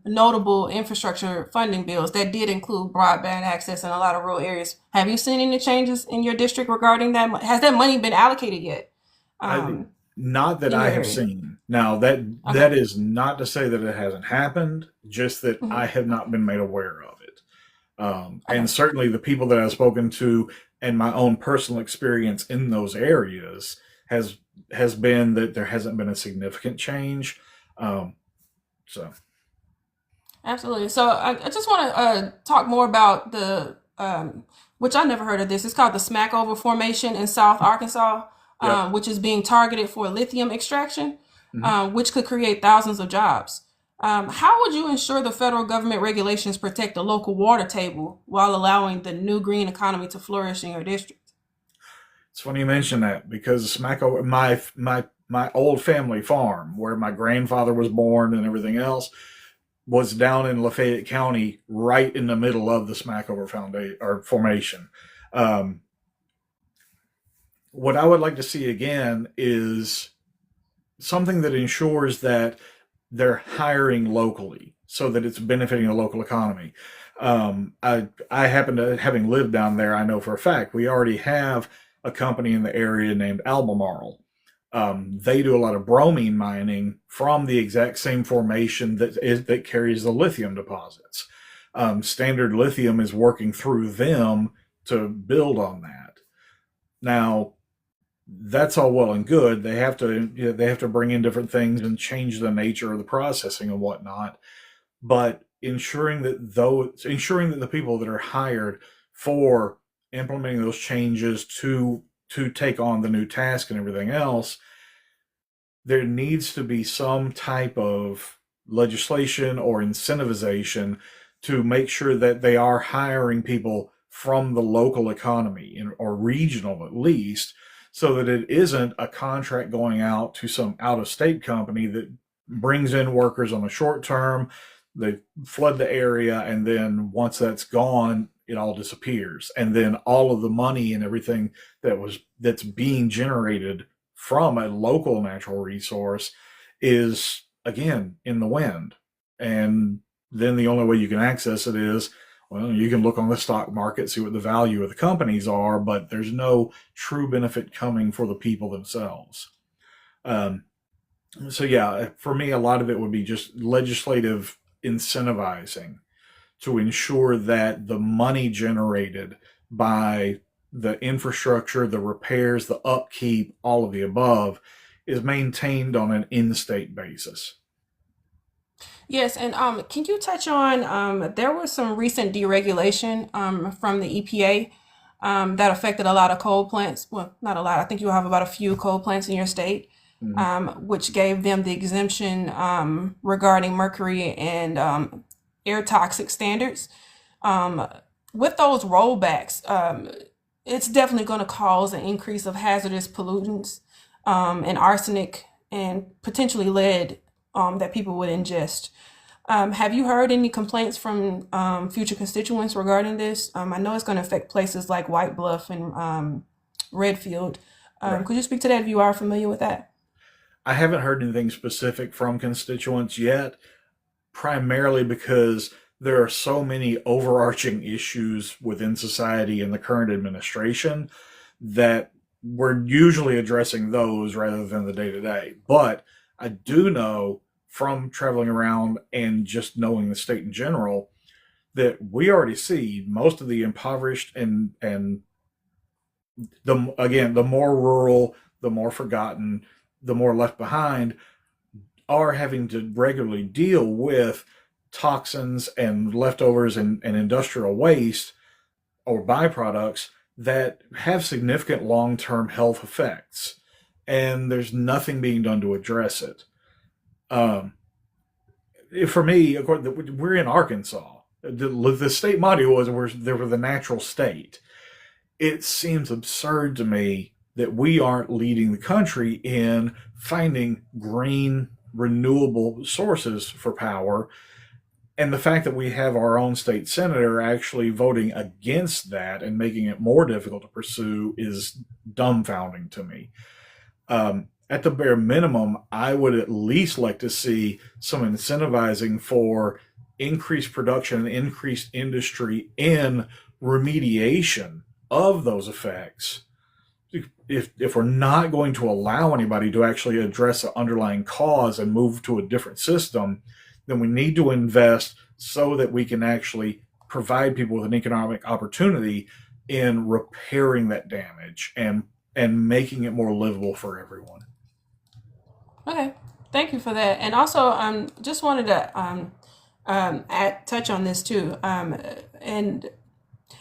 Speaker 3: notable infrastructure funding bills that did include broadband access in a lot of rural areas. Have you seen any changes in your district regarding that? Has that money been allocated yet?
Speaker 4: Not that I have seen. Now, that is not to say that it hasn't happened, just that I have not been made aware of it. And certainly the people that I've spoken to and my own personal experience in those areas has been that there hasn't been a significant change. So
Speaker 3: Absolutely. So I just want to talk more about the, which I never heard of this. It's called the Smackover Formation in South Arkansas, which is being targeted for lithium extraction, which could create thousands of jobs. How would you ensure the federal government regulations protect the local water table while allowing the new green economy to flourish in your district?
Speaker 4: It's funny you mention that, because Smackover, my old family farm where my grandfather was born and everything else, was down in Lafayette County, right in the middle of the Smackover Foundation or formation. what I would like to see again is something that ensures that they're hiring locally so that it's benefiting the local economy. I happen to, having lived down there, I know for a fact we already have a company in the area named Albemarle. They do a lot of bromine mining from the exact same formation that carries the lithium deposits. Standard Lithium is working through them to build on that. Now, that's all well and good. They have to bring in different things and change the nature of the processing and whatnot. But ensuring that the people that are hired for implementing those changes to take on the new task and everything else, there needs to be some type of legislation or incentivization to make sure that they are hiring people from the local economy or regional at least, so that it isn't a contract going out to some out of state company that brings in workers on a short term, they flood the area, and then once that's gone, it all disappears. And then all of the money and everything that's being generated from a local natural resource is again in the wind. And then the only way you can access it is, well, you can look on the stock market, see what the value of the companies are, but there's no true benefit coming for the people themselves. So yeah, for me, a lot of it would be just legislative incentivizing to ensure that the money generated by the infrastructure, the repairs, the upkeep, all of the above is maintained on an in-state basis.
Speaker 3: Yes, and can you touch on there was some recent deregulation from the EPA that affected a lot of coal plants. Well, not a lot. I think you have about a few coal plants in your state,
Speaker 4: Mhm.
Speaker 3: which gave them the exemption regarding mercury and air toxic standards. Um, with those rollbacks, it's definitely going to cause an increase of hazardous pollutants and arsenic and potentially lead that people would ingest. Have you heard any complaints from future constituents regarding this? I know it's going to affect places like White Bluff and Redfield.
Speaker 4: Right.
Speaker 3: Could you speak to that if you are familiar with that?
Speaker 4: I haven't heard anything specific from constituents yet, primarily because there are so many overarching issues within society and the current administration that we're usually addressing those rather than the day to day. But I do know from traveling around and just knowing the state in general that we already see most of the impoverished and the more rural, the more forgotten, the more left behind are having to regularly deal with toxins and leftovers and industrial waste or byproducts that have significant long-term health effects, and there's nothing being done to address it. Um, for me, we're in Arkansas. The state motto was we're the natural state. It seems absurd to me that we aren't leading the country in finding green, renewable sources for power. And the fact that we have our own state senator actually voting against that and making it more difficult to pursue is dumbfounding to me. At the bare minimum, I would at least like to see some incentivizing for increased production and increased industry in remediation of those effects. If we're not going to allow anybody to actually address the underlying cause and move to a different system, then we need to invest so that we can actually provide people with an economic opportunity in repairing that damage and making it more livable for everyone.
Speaker 3: Okay, thank you for that. And also, just wanted to touch on this too. And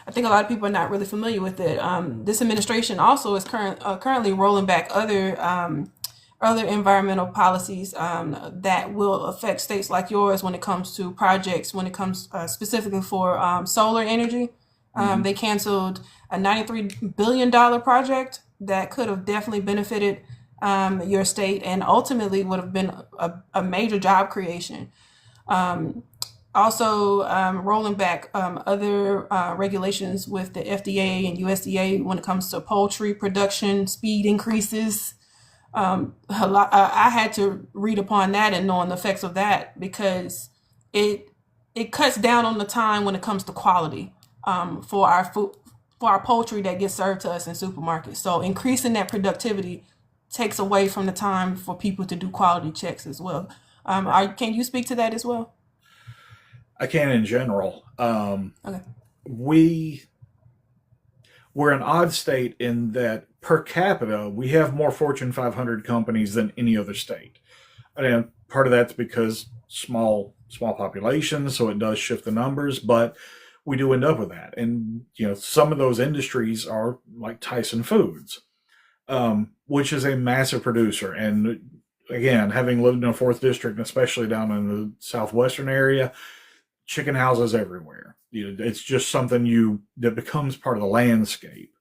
Speaker 3: I think a lot of people are not really familiar with it. This administration also is currently rolling back other environmental policies that will affect states like yours when it comes to projects, when it comes specifically for solar energy.
Speaker 4: Mm-hmm.
Speaker 3: They canceled a $93 billion project that could have definitely benefited your state and ultimately would have been a major job creation. Also, rolling back other regulations with the FDA and USDA when it comes to poultry production speed increases. I had to read upon that and knowing the effects of that because it cuts down on the time when it comes to quality for our food, for our poultry that gets served to us in supermarkets. So increasing that productivity takes away from the time for people to do quality checks as well. Can you speak to that as well?
Speaker 4: I can in general.
Speaker 3: Okay.
Speaker 4: We're an odd state in that per capita, we have more Fortune 500 companies than any other state. And part of that's because small populations, so it does shift the numbers, but we do end up with that. And some of those industries are like Tyson Foods, which is a massive producer. And again, having lived in a fourth district, especially down in the southwestern area, chicken houses everywhere. It's just something that becomes part of the landscape.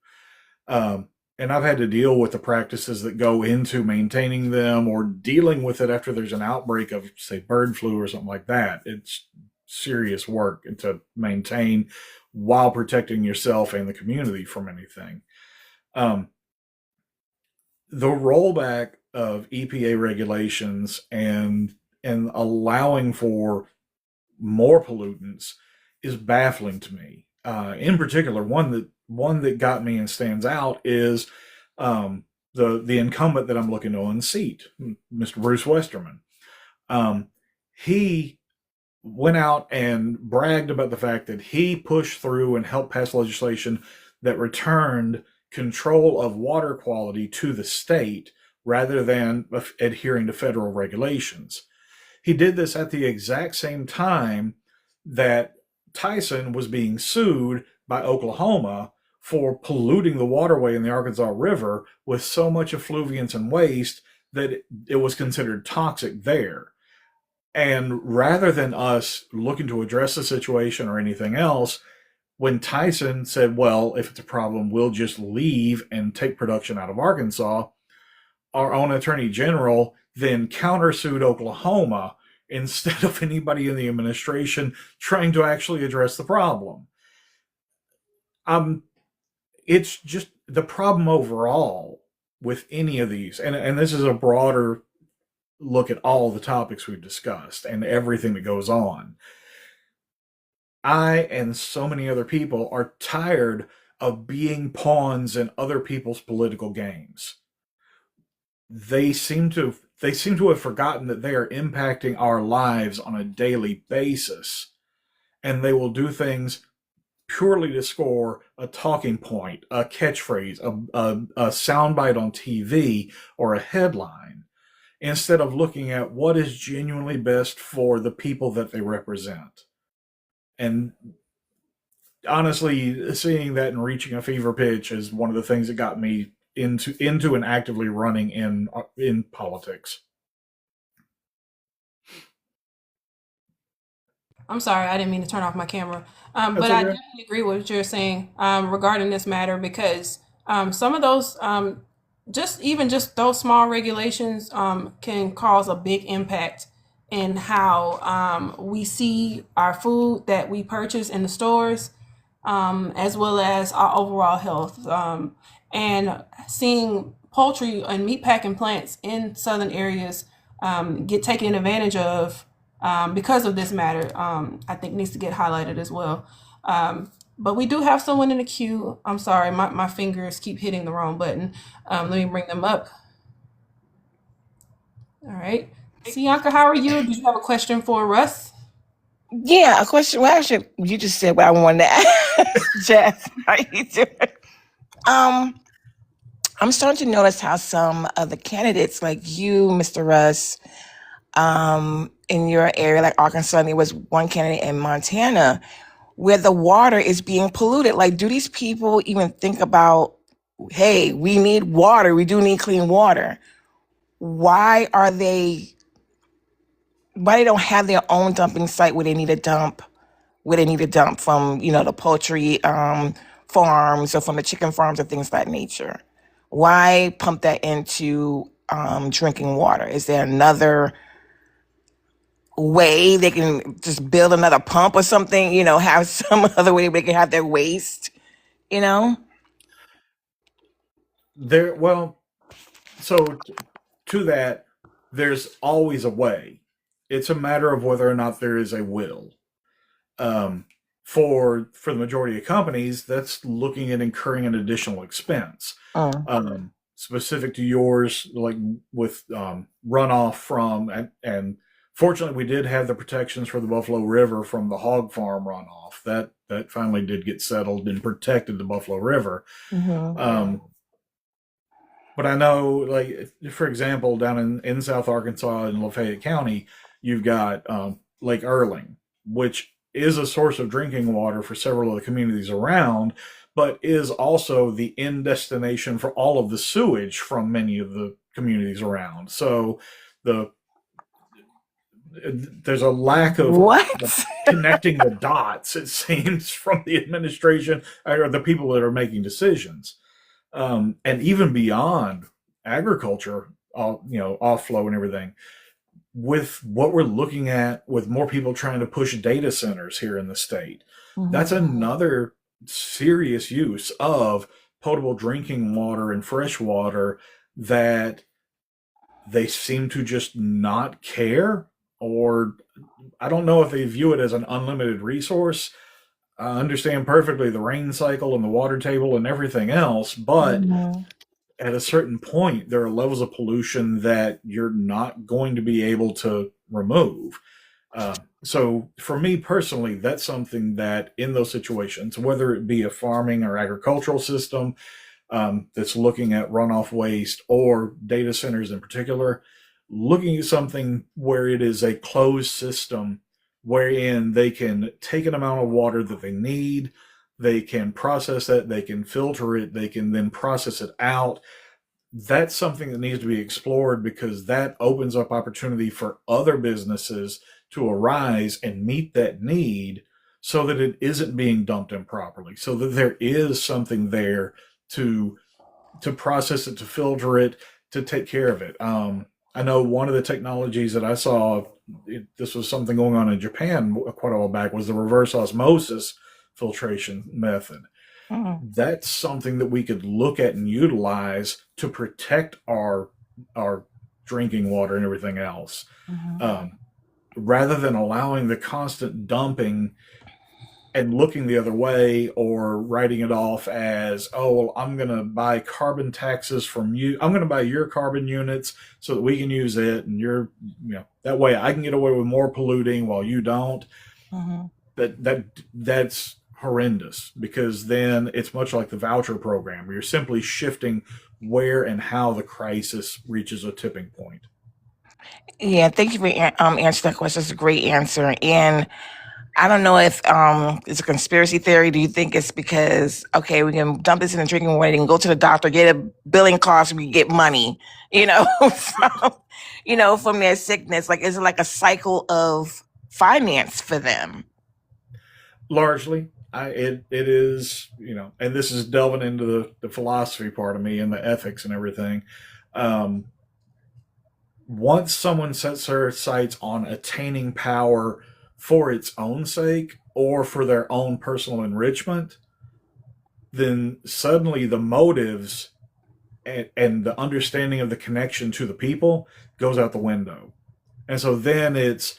Speaker 4: And I've had to deal with the practices that go into maintaining them or dealing with it after there's an outbreak of, say, bird flu or something like that. It's serious work and to maintain while protecting yourself and the community from anything. The rollback of EPA regulations and allowing for more pollutants is baffling to me. In particular, one that got me and stands out is the incumbent that I'm looking to unseat, Mr. Bruce Westerman. He went out and bragged about the fact that he pushed through and helped pass legislation that returned control of water quality to the state rather than adhering to federal regulations. He did this at the exact same time that Tyson was being sued by Oklahoma for polluting the waterway in the Arkansas River with so much effluviance and waste that it was considered toxic there. And rather than us looking to address the situation or anything else, when Tyson said, well, if it's a problem, we'll just leave and take production out of Arkansas, our own attorney general then countersued Oklahoma instead of anybody in the administration trying to actually address the problem. It's just the problem overall with any of these, and this is a broader look at all the topics we've discussed and everything that goes on. I and so many other people are tired of being pawns in other people's political games. They seem to have forgotten that they are impacting our lives on a daily basis, and they will do things purely to score a talking point, a catchphrase, a soundbite on TV, or a headline, instead of looking at what is genuinely best for the people that they represent. And honestly, seeing that and reaching a fever pitch is one of the things that got me into and actively running in politics.
Speaker 3: I'm sorry, I didn't mean to turn off my camera. But I definitely agree with what you're saying regarding this matter because some of those, just those small regulations can cause a big impact in how we see our food that we purchase in the stores, as well as our overall health. And seeing poultry and meat packing plants in southern areas get taken advantage of because of this matter, I think needs to get highlighted as well. But we do have someone in the queue. I'm sorry, my fingers keep hitting the wrong button. Let me bring them up. All right. Sianka, how are you? Do you have a question for Russ?
Speaker 2: Yeah, a question. Well, actually, you just said what I wanted to ask. Jazz, how you doing? I'm starting to notice how some of the candidates, like you, Mr. Russ, in your area, like Arkansas, there was one candidate in Montana where the water is being polluted. Like, do these people even think about, hey, we need water, we do need clean water? Why they don't have their own dumping site where they need to dump from, the poultry farms or from the chicken farms or things of that nature? Why pump that into drinking water? Is there another way they can just build another pump or something, have some other way they can have their waste,
Speaker 4: So to that, there's always a way. It's a matter of whether or not there is a will. For the majority of companies, that's looking at incurring an additional expense. Specific to yours, like with runoff from, and fortunately, we did have the protections for the Buffalo River from the hog farm runoff. That finally did get settled and protected the Buffalo River. But I know, like, for example, down in South Arkansas in Lafayette County, you've got Lake Erling, which is a source of drinking water for several of the communities around, but is also the end destination for all of the sewage from many of the communities around. So there's a lack of connecting the dots, it seems, from the administration or the people that are making decisions. And even beyond agriculture, off-flow and everything, with what we're looking at with more people trying to push data centers here in the state, that's another serious use of potable drinking water and fresh water that they seem to just not care, or I don't know if they view it as an unlimited resource. I understand perfectly the rain cycle and the water table and everything else, but at a certain point, there are levels of pollution that you're not going to be able to remove. So for me personally, that's something that in those situations, whether it be a farming or agricultural system that's looking at runoff waste or data centers in particular, looking at something where it is a closed system wherein they can take an amount of water that they need, they can process that, they can filter it, they can then process it out. That's something that needs to be explored, because that opens up opportunity for other businesses to arise and meet that need, so that it isn't being dumped improperly, so that there is something there to process it, to filter it, to take care of it. I know one of the technologies that I saw, this was something going on in Japan quite a while back, was the reverse osmosis filtration method. That's something that we could look at and utilize to protect our drinking water and everything else, rather than allowing the constant dumping and looking the other way, or writing it off as, oh, well, I'm going to buy carbon taxes from you. I'm going to buy your carbon units so that we can use it, and that way I can get away with more polluting while you don't. That's horrendous, because then it's much like the voucher program, where you're simply shifting where and how the crisis reaches a tipping point.
Speaker 2: Yeah, thank you for answering that question. It's a great answer. And I don't know if it's a conspiracy theory. Do you think it's because, okay, we can dump this in the drinking water and go to the doctor, get a billing cost, we get money, from their sickness? Like, is it like a cycle of finance for them?
Speaker 4: Largely, it is, and this is delving into the philosophy part of me and the ethics and everything. Once someone sets their sights on attaining power for its own sake or for their own personal enrichment, then suddenly the motives and the understanding of the connection to the people goes out the window. And so then it's,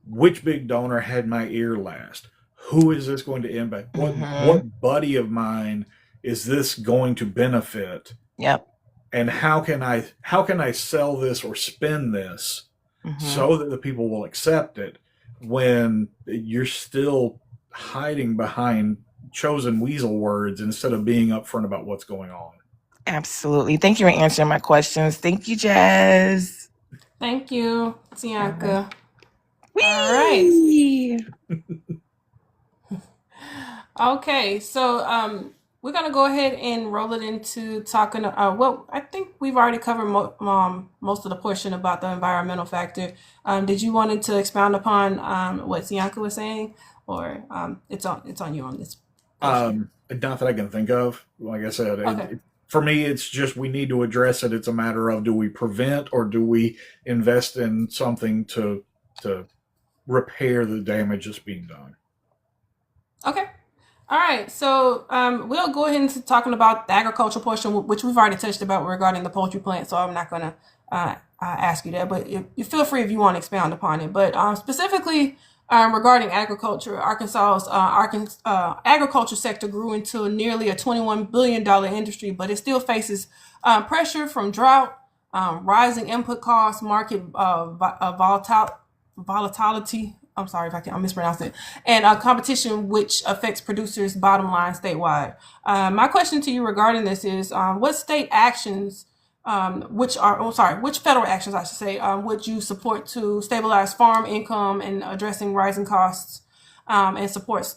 Speaker 4: which big donor had my ear last? Who is this going to impact? What buddy of mine is this going to benefit?
Speaker 2: Yep.
Speaker 4: And how can I sell this or spin this so that the people will accept it, when you're still hiding behind chosen weasel words instead of being upfront about what's going on?
Speaker 2: Absolutely. Thank you for answering my questions. Thank you, Jazz.
Speaker 3: Thank you, Tianka.
Speaker 2: Whee!
Speaker 3: All right. Okay, so we're gonna go ahead and roll it into talking. Well, I think we've already covered most of the portion about the environmental factor. Did you wanted to expound upon what Tianka was saying, or it's on you on this?
Speaker 4: Not that I can think of. Like I said,
Speaker 3: Okay.
Speaker 4: For me, it's just we need to address it. It's a matter of, do we prevent or do we invest in something to repair the damage that's being done.
Speaker 3: Okay. All right. So we'll go ahead into talking about the agriculture portion, which we've already touched about regarding the poultry plant. So I'm not going to ask you that, but you feel free if you want to expound upon it. But specifically regarding agriculture, Arkansas's agriculture sector grew into nearly a $21 billion industry, but it still faces pressure from drought, rising input costs, market volatility. I'm sorry if I mispronounced it, and competition which affects producers' bottom line statewide. My question to you regarding this is, what state actions, which federal actions, I should say, would you support to stabilize farm income and addressing rising costs, and supports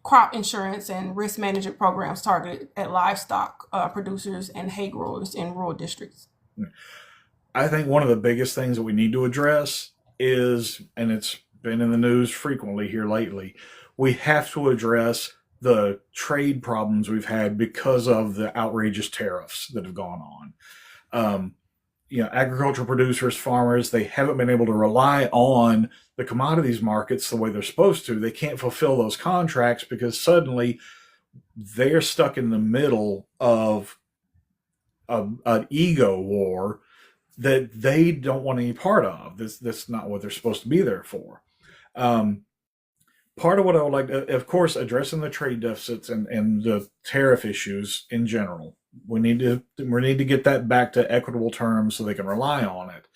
Speaker 3: crop insurance and risk management programs targeted at livestock producers and hay growers in rural districts?
Speaker 4: I think one of the biggest things that we need to address is, and it's been in the news frequently here lately, we have to address the trade problems we've had because of the outrageous tariffs that have gone on. Agricultural producers, farmers, they haven't been able to rely on the commodities markets the way they're supposed to. They can't fulfill those contracts because suddenly they're stuck in the middle of an ego war that they don't want any part of. That's not what they're supposed to be there for. Part of what I would like to, of course, addressing the trade deficits and the tariff issues in general. We need to get that back to equitable terms so they can rely on it.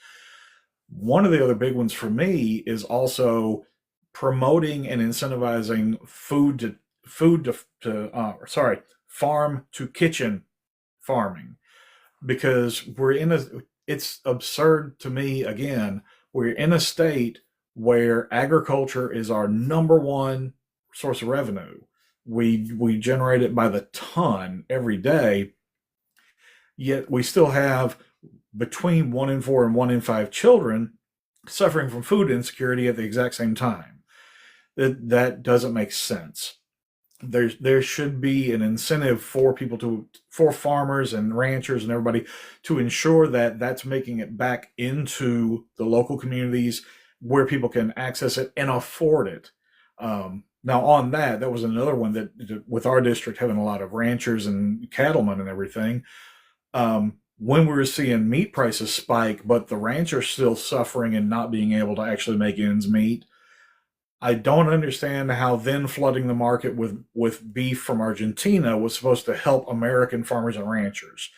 Speaker 4: One of the other big ones for me is also promoting and incentivizing farm to kitchen farming, because it's absurd to me, again, we're in a state where agriculture is our number one source of revenue. We generate it by the ton every day, yet we still have between 1 in 4 and 1 in 5 children suffering from food insecurity at the exact same time. That doesn't make sense. There should be an incentive for farmers and ranchers and everybody to ensure that that's making it back into the local communities where people can access it and afford it. Now on that was another one that with our district having a lot of ranchers and cattlemen and everything, when we were seeing meat prices spike, but the ranchers still suffering and not being able to actually make ends meet, I don't understand how then flooding the market with beef from Argentina was supposed to help American farmers and ranchers.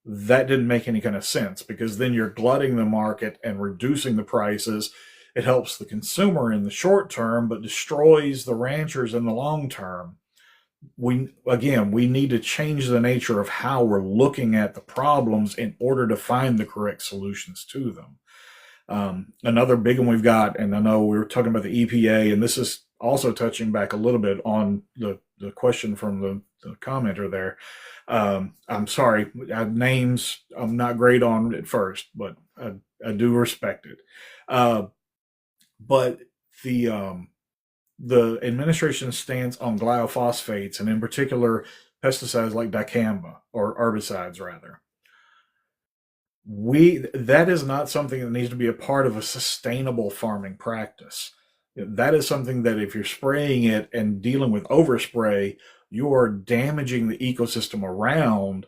Speaker 4: That didn't make any kind of sense, because then you're glutting the market and reducing the prices. It helps the consumer in the short term, but destroys the ranchers in the long term. We need to change the nature of how we're looking at the problems in order to find the correct solutions to them. Another big one we've got, and I know we were talking about the EPA, and this is also touching back a little bit on the question from the commenter there. I'm sorry, names I'm not great on at first, but I do respect it. But the administration's stance on glyphosates, and in particular pesticides like dicamba, or herbicides rather, that is not something that needs to be a part of a sustainable farming practice. That is something that if you're spraying it and dealing with overspray, you are damaging the ecosystem around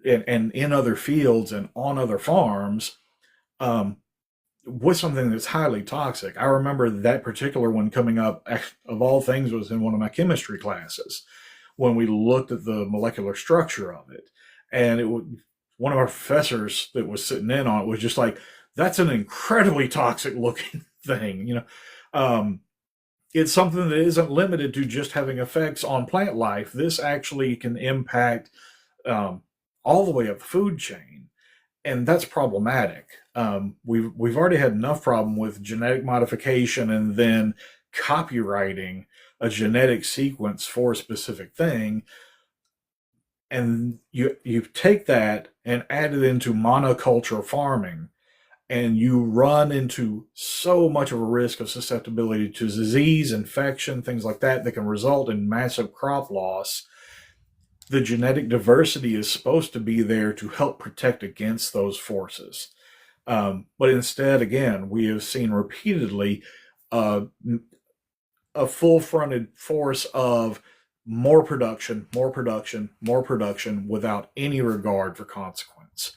Speaker 4: and in other fields and on other farms, with something that's highly toxic. I remember that particular one coming up, of all things, was in one of my chemistry classes when we looked at the molecular structure of it. And one of our professors that was sitting in on it was just like, that's an incredibly toxic looking thing. It's something that isn't limited to just having effects on plant life. This actually can impact all the way up the food chain, and that's problematic. We've already had enough problem with genetic modification and then copywriting a genetic sequence for a specific thing, and you take that and add it into monoculture farming, and you run into so much of a risk of susceptibility to disease, infection, things like that can result in massive crop loss. The genetic diversity is supposed to be there to help protect against those forces. But instead, again, we have seen repeatedly a full-fronted force of more production, more production, more production without any regard for consequence.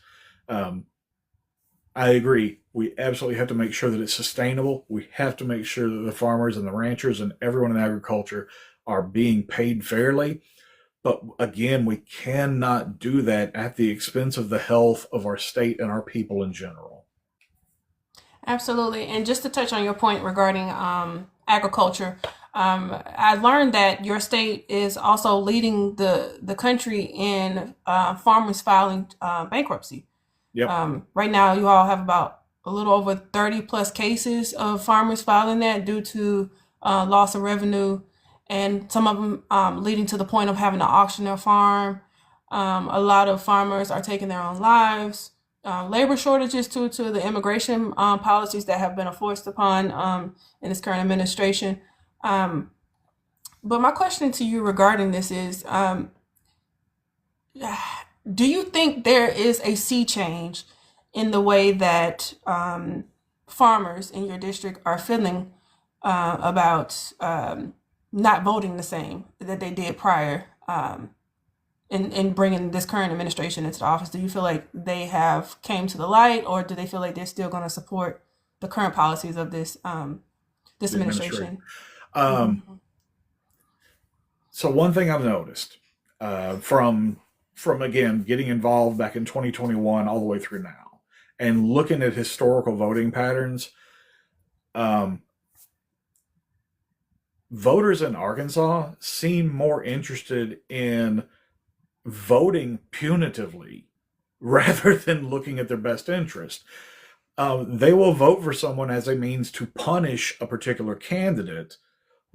Speaker 4: I agree. We absolutely have to make sure that it's sustainable. We have to make sure that the farmers and the ranchers and everyone in agriculture are being paid fairly. But again, we cannot do that at the expense of the health of our state and our people in general.
Speaker 3: Absolutely. And just to touch on your point regarding agriculture, I learned that your state is also leading the country in farmers filing bankruptcy.
Speaker 4: Yep.
Speaker 3: Right now, you all have about a little over 30 plus cases of farmers filing that due to loss of revenue, and some of them leading to the point of having to auction their farm. A lot of farmers are taking their own lives. Labor shortages due to the immigration policies that have been forced upon in this current administration. But my question to you regarding this is, do you think there is a sea change in the way that farmers in your district are feeling about not voting the same that they did prior in bringing this current administration into the office? Do you feel like they have came to the light, or do they feel like they're still going to support the current policies of this administration?
Speaker 4: So one thing I've noticed from again getting involved back in 2021 all the way through now, and looking at historical voting patterns, voters in Arkansas seem more interested in voting punitively rather than looking at their best interest. They will vote for someone as a means to punish a particular candidate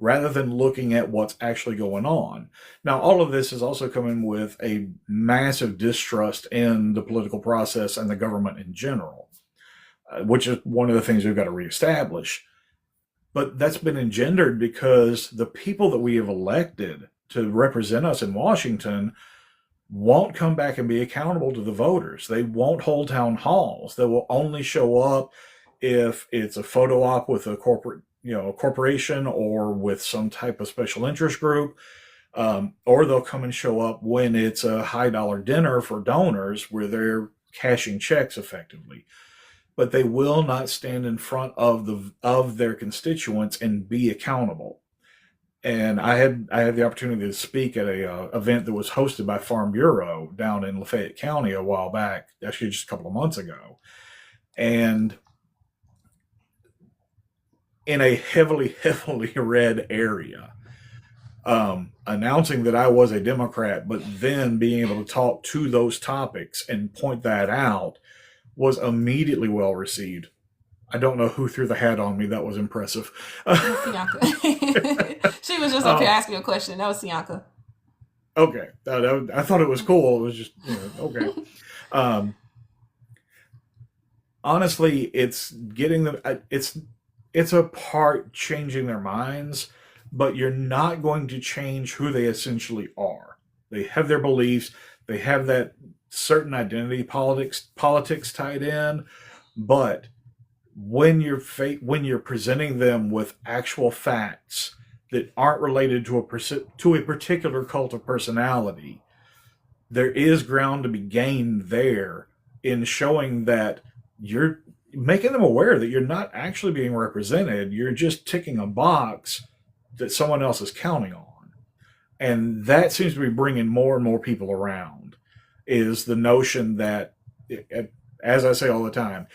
Speaker 4: rather than looking at what's actually going on. Now, all of this is also coming with a massive distrust in the political process and the government in general, which is one of the things we've got to reestablish. But that's been engendered because the people that we have elected to represent us in Washington won't come back and be accountable to the voters. They won't hold town halls. They will only show up if it's a photo op with a corporation or with some type of special interest group, or they'll come and show up when it's a high dollar dinner for donors where they're cashing checks effectively. But they will not stand in front of their constituents and be accountable. And I had the opportunity to speak at a event that was hosted by Farm Bureau down in Lafayette County a while back, actually just a couple of months ago, and in a heavily red area, announcing that I was a Democrat, but then being able to talk to those topics and point that out was immediately well received. I don't know who threw the hat on me. That was impressive.
Speaker 3: Sianka. She was just up here asking a question. That was Sianka.
Speaker 4: Okay. I thought it was cool. It was just, okay. Honestly, it's getting them, it's a part changing their minds, but you're not going to change who they essentially are. They have their beliefs. They have that certain identity politics tied in, but when you're presenting them with actual facts that aren't related to a particular cult of personality, there is ground to be gained there in showing that you're making them aware that you're not actually being represented. You're just ticking a box that someone else is counting on. And that seems to be bringing more and more people around, is the notion that, as I say all the time,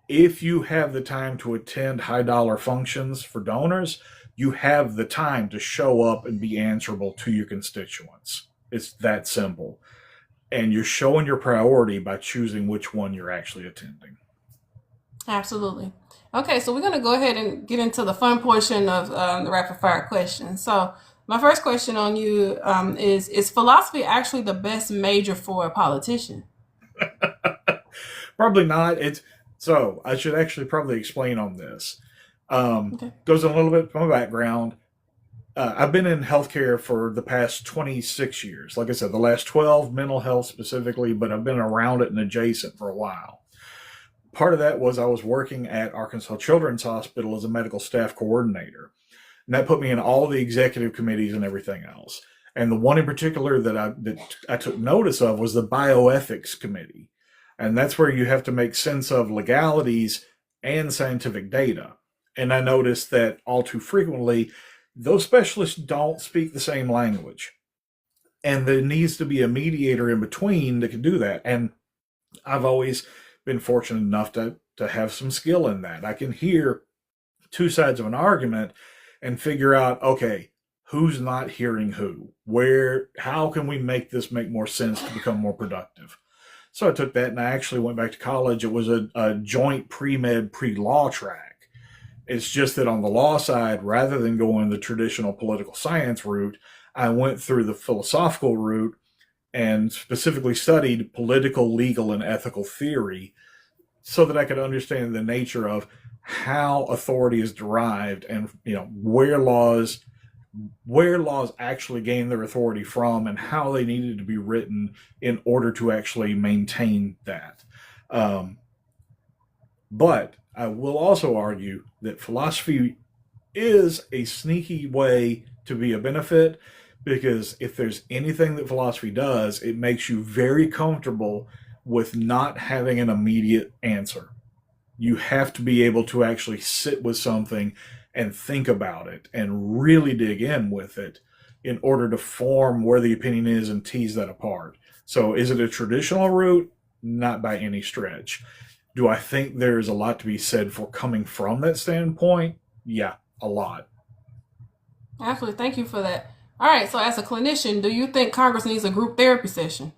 Speaker 4: if you have the time to attend high dollar functions for donors, you have the time to show up and be answerable to your constituents. It's that simple. And you're showing your priority by choosing which one you're actually attending.
Speaker 3: Absolutely. Okay, so we're going to go ahead and get into the fun portion of the rapid fire questions. So my first question on you is philosophy actually the best major for a politician?
Speaker 4: Probably not. So I should actually probably explain on this.
Speaker 3: Okay.
Speaker 4: Goes a little bit from my background. I've been in healthcare for the past 26 years. Like I said, the last 12 mental health specifically, but I've been around it and adjacent for a while. part of that was I was working at Arkansas Children's Hospital as a medical staff coordinator. And that put me in all the executive committees and everything else. And the one in particular that I took notice of was the bioethics committee. And that's where you have to make sense of legalities and scientific data. And I noticed that all too frequently, those specialists don't speak the same language. And there needs to be a mediator in between that can do that. And I've always been fortunate enough to have some skill in that. I can hear two sides of an argument and figure out, okay, who's not hearing who? How can we make this make more sense to become more productive? So I took that and I actually went back to college. It was a joint pre-med, pre-law track. It's just that on the law side, rather than going the traditional political science route, I went through the philosophical route and specifically studied political, legal, and ethical theory so that I could understand the nature of how authority is derived and where laws actually gain their authority from and how they needed to be written in order to actually maintain that. But I will also argue that philosophy is a sneaky way to be a benefit, because if there's anything that philosophy does, it makes you very comfortable with not having an immediate answer. You have to be able to actually sit with something and think about it and really dig in with it in order to form where the opinion is and tease that apart. So is it a traditional route? Not by any stretch. Do I think there's a lot to be said for coming from that standpoint? Yeah, a lot.
Speaker 3: Absolutely. Thank you for that. All right. So as a clinician, do you think Congress needs a group therapy session?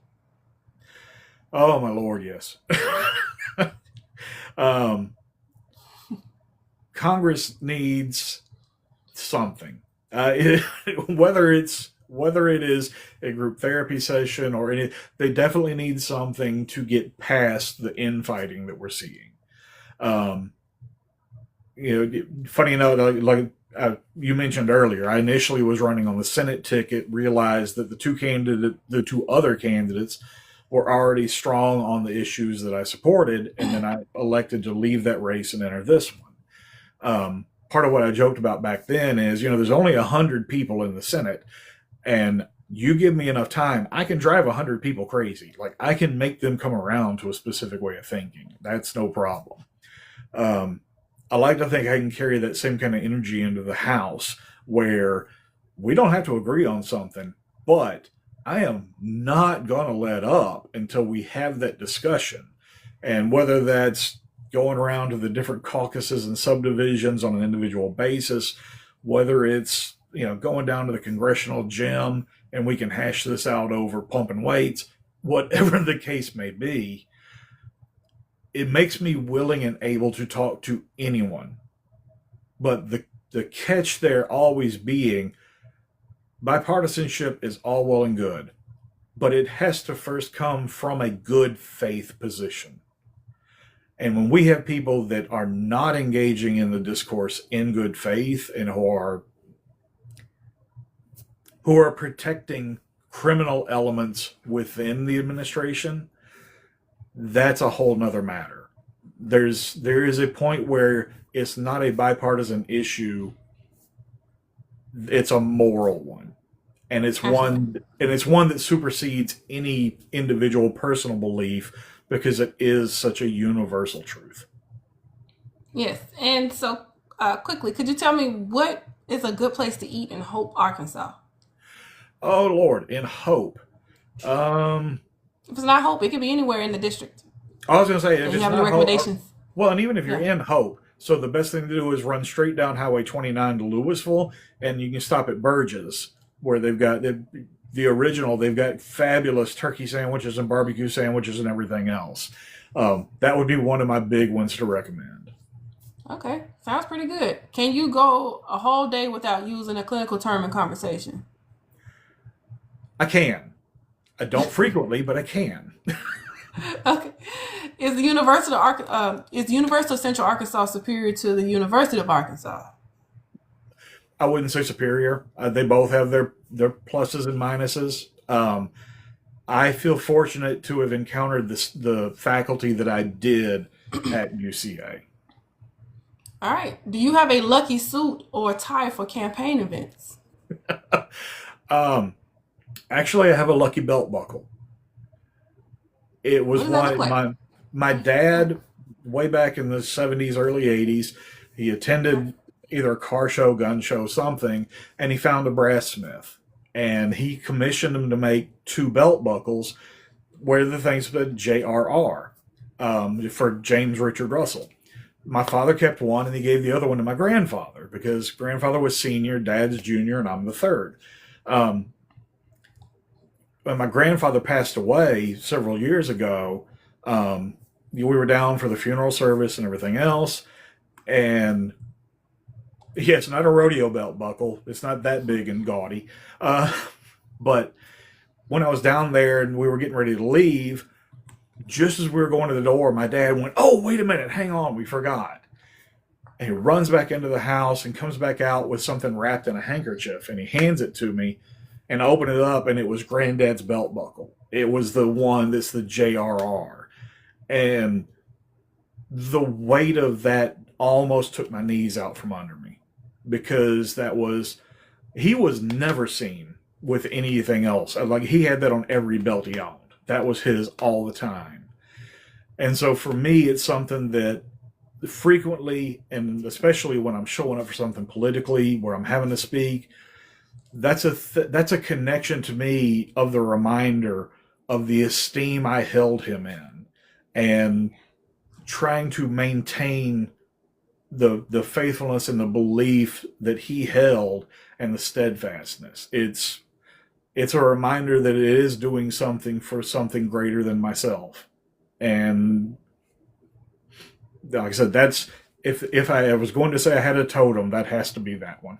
Speaker 4: Oh, my Lord, yes. Congress needs something. Whether it is a group therapy session or any, they definitely need something to get past the infighting that we're seeing. Funny enough, you mentioned earlier, I initially was running on the Senate ticket, realized that the two other candidates were already strong on the issues that I supported, and then I elected to leave that race and enter this one. Part of what I joked about back then is, there's only 100 people in the Senate, and you give me enough time, I can drive 100 people crazy. Like, I can make them come around to a specific way of thinking. That's no problem. I like to think I can carry that same kind of energy into the House, where we don't have to agree on something, but I am not going to let up until we have that discussion. And whether that's going around to the different caucuses and subdivisions on an individual basis, whether it's, going down to the Congressional gym and we can hash this out over pumping weights, whatever the case may be, it makes me willing and able to talk to anyone. But the catch there always being, bipartisanship is all well and good, but it has to first come from a good faith position. And when we have people that are not engaging in the discourse in good faith and who are protecting criminal elements within the administration, that's a whole nother matter. There is a point where it's not a bipartisan issue, it's a moral one. And it's one that supersedes any individual personal belief, because it is such a universal truth.
Speaker 3: Yes. And so quickly, could you tell me what is a good place to eat in Hope, Arkansas?
Speaker 4: Oh, Lord, in Hope.
Speaker 3: If it's not Hope, it could be anywhere in the district.
Speaker 4: I was going to say, if
Speaker 3: Do
Speaker 4: it's
Speaker 3: you have
Speaker 4: not
Speaker 3: any recommendations?
Speaker 4: Hope, well, and even if you're in Hope, so the best thing to do is run straight down Highway 29 to Louisville, and you can stop at Burgess, where they've got the original. They've got fabulous turkey sandwiches and barbecue sandwiches and everything else. That would be one of my big ones to recommend.
Speaker 3: Okay, sounds pretty good. Can you go a whole day without using a clinical term in conversation?
Speaker 4: I can. I don't frequently, but I can.
Speaker 3: Okay. Is University of Central Arkansas superior to the University of Arkansas?
Speaker 4: I wouldn't say superior. They both have their pluses and minuses. I feel fortunate to have encountered the faculty that I did at UCA.
Speaker 3: All right. Do you have a lucky suit or tie for campaign events?
Speaker 4: Um, Actually, I have a lucky belt buckle. It
Speaker 3: What
Speaker 4: was
Speaker 3: does that look
Speaker 4: one
Speaker 3: like?
Speaker 4: my dad, way back in the 70s, early 80s. He attended either a car show, gun show, something, and he found a brass smith, and he commissioned him to make two belt buckles where the thing said JRR, for James Richard Russell. My father kept one, and he gave the other one to my grandfather because grandfather was senior, dad's junior, and I'm the third. Um, when my grandfather passed away several years ago, we were down for the funeral service and everything else. And yeah, it's not a rodeo belt buckle. It's not that big and gaudy. Uh, but when I was down there and we were getting ready to leave, just as we were going to the door, my dad went, "Oh, wait a minute, hang on, we forgot." And he runs back into the house and comes back out with something wrapped in a handkerchief, and he hands it to me. And I opened it up, and it was Granddad's belt buckle. It was the one that's the JRR. And the weight of that almost took my knees out from under me because he was never seen with anything else. Like, he had that on every belt he owned. That was his all the time. And so for me, it's something that frequently, and especially when I'm showing up for something politically where I'm having to speak, that's a connection to me of the reminder of the esteem I held him in, and trying to maintain the faithfulness and the belief that he held and the steadfastness. It's a reminder that it is doing something for something greater than myself. And like I said, that's if I was going to say I had a totem, that has to be that one.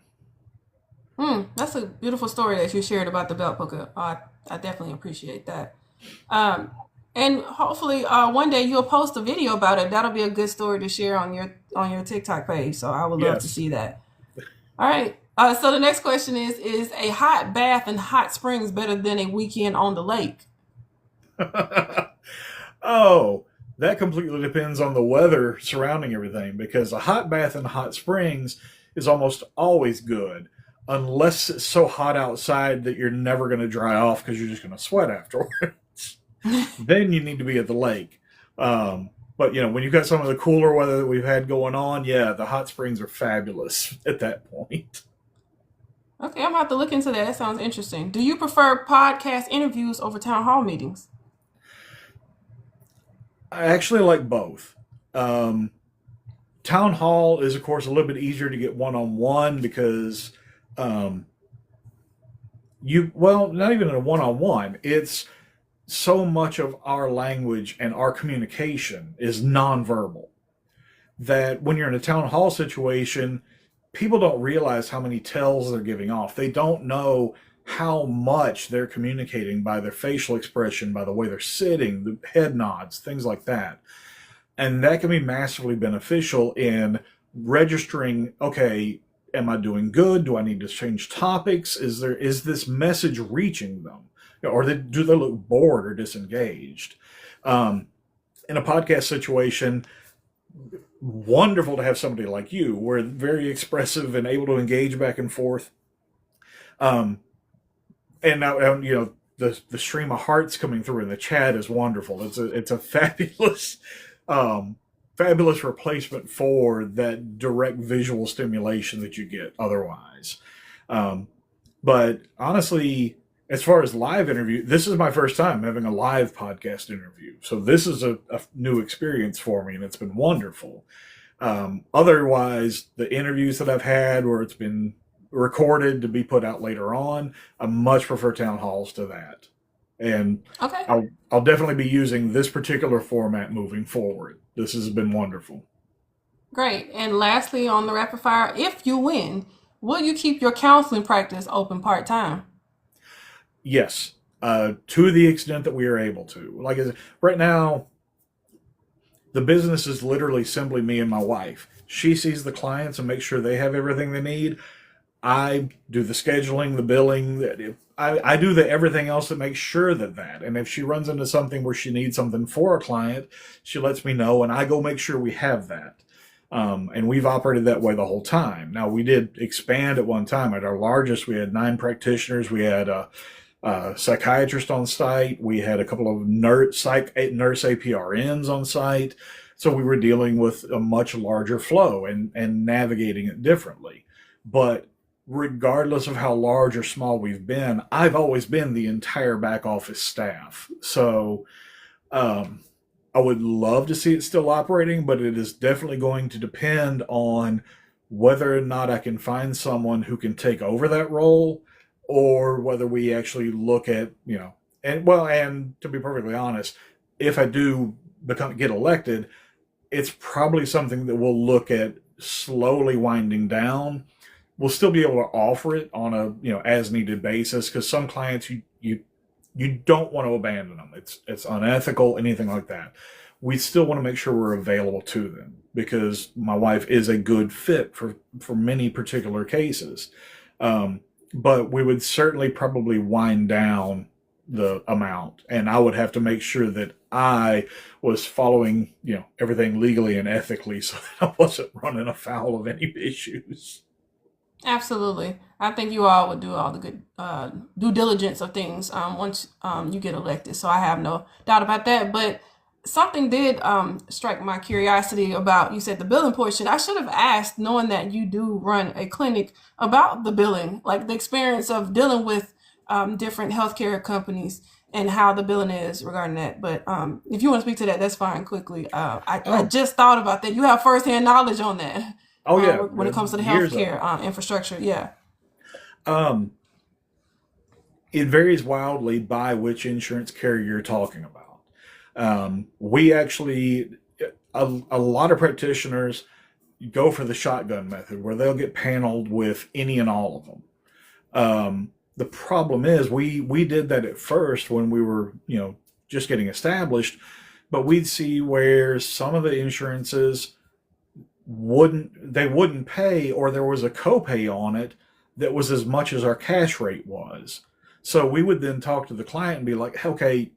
Speaker 3: That's a beautiful story that you shared about the belt buckle. I definitely appreciate that. Um, and hopefully, one day you'll post a video about it. That'll be a good story to share on your TikTok page. So I would love to
Speaker 4: Yes.
Speaker 3: see that. All right. So the next question is a hot bath and hot springs better than a weekend on the lake?
Speaker 4: Oh, that completely depends on the weather surrounding everything because a hot bath and hot springs is almost always good unless it's so hot outside that you're never going to dry off because you're just going to sweat afterwards. Then you need to be at the lake. But when you've got some of the cooler weather that we've had going on, yeah, the hot springs are fabulous at that point.
Speaker 3: Okay, I'm gonna have to look into that. That sounds interesting. Do you prefer podcast interviews over town hall meetings?
Speaker 4: I actually like both. Um, Town hall is, of course, a little bit easier to get one on one because um, not even a one on one. It's so much of our language and our communication is nonverbal that when you're in a town hall situation, people don't realize how many tells they're giving off. They don't know how much they're communicating by their facial expression, by the way they're sitting, the head nods, things like that. And that can be massively beneficial in registering, okay, am I doing good? Do I need to change topics? Is this message reaching them? Or do they look bored or disengaged? Um, in a podcast situation, wonderful to have somebody like you. We're very expressive and able to engage back and forth. Um, and now, the stream of hearts coming through in the chat is wonderful. It's a fabulous fabulous replacement for that direct visual stimulation that you get otherwise. Um, but honestly, as far as live interview, this is my first time having a live podcast interview, so this is a new experience for me, and it's been wonderful. Otherwise, the interviews that I've had where it's been recorded to be put out later on, I much prefer town halls to that. And
Speaker 3: Okay,
Speaker 4: I'll definitely be using this particular format moving forward. This has been wonderful.
Speaker 3: great. And lastly, on the rapid fire, if you win, will you keep your counseling practice open part time?
Speaker 4: Yes, to the extent that we are able to. Like I said, right now, the business is literally simply me and my wife. She sees the clients and makes sure they have everything they need. I do the scheduling, the billing. I do everything else that makes sure that. And if she runs into something where she needs something for a client, she lets me know, and I go make sure we have that. And we've operated that way the whole time. Now, we did expand at one time. At our largest, we had 9 practitioners. We had a psychiatrist on site. We had a couple of nurse APRNs on site. So we were dealing with a much larger flow and navigating it differently. But regardless of how large or small we've been, I've always been the entire back office staff. So I would love to see it still operating, but it is definitely going to depend on whether or not I can find someone who can take over that role, or whether we actually look at, and to be perfectly honest, if I do get elected, it's probably something that we'll look at slowly winding down. We'll still be able to offer it on a as needed basis, because some clients you don't want to abandon them. It's unethical, anything like that. We still want to make sure we're available to them, because my wife is a good fit for many particular cases. But we would certainly probably wind down the amount, and I would have to make sure that I was following everything legally and ethically, so that I wasn't running afoul of any issues.
Speaker 3: Absolutely. I think you all would do all the good due diligence of things once you get elected. So I have no doubt about that. But something did strike my curiosity about, you said the billing portion. I should have asked, knowing that you do run a clinic, about the billing, like the experience of dealing with different healthcare companies and how the billing is regarding that. But if you want to speak to that, that's fine. Quickly, I just thought about that. You have firsthand knowledge on that.
Speaker 4: Oh yeah,
Speaker 3: When it comes to the
Speaker 4: years
Speaker 3: healthcare infrastructure, yeah.
Speaker 4: Um, it varies wildly by which insurance carrier you're talking about. We actually, a lot of practitioners go for the shotgun method, where they'll get paneled with any and all of them. The problem is, we did that at first when we were just getting established, but we'd see where some of the insurances wouldn't pay, or there was a copay on it that was as much as our cash rate was. So we would then talk to the client and be like, okay,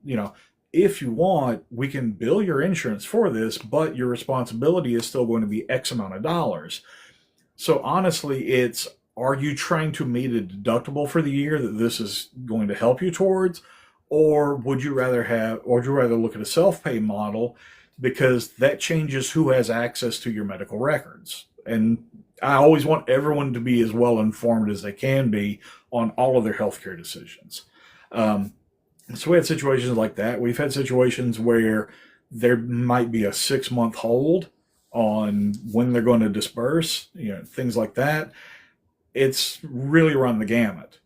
Speaker 4: if you want, we can bill your insurance for this, but your responsibility is still going to be X amount of dollars. So honestly, it's, are you trying to meet a deductible for the year that this is going to help you towards? Or would you rather look at a self-pay model, because that changes who has access to your medical records? And I always want everyone to be as well informed as they can be on all of their healthcare decisions. So we had situations like that. We've had situations where there might be a 6-month hold on when they're going to disperse, things like that. It's really run the gamut.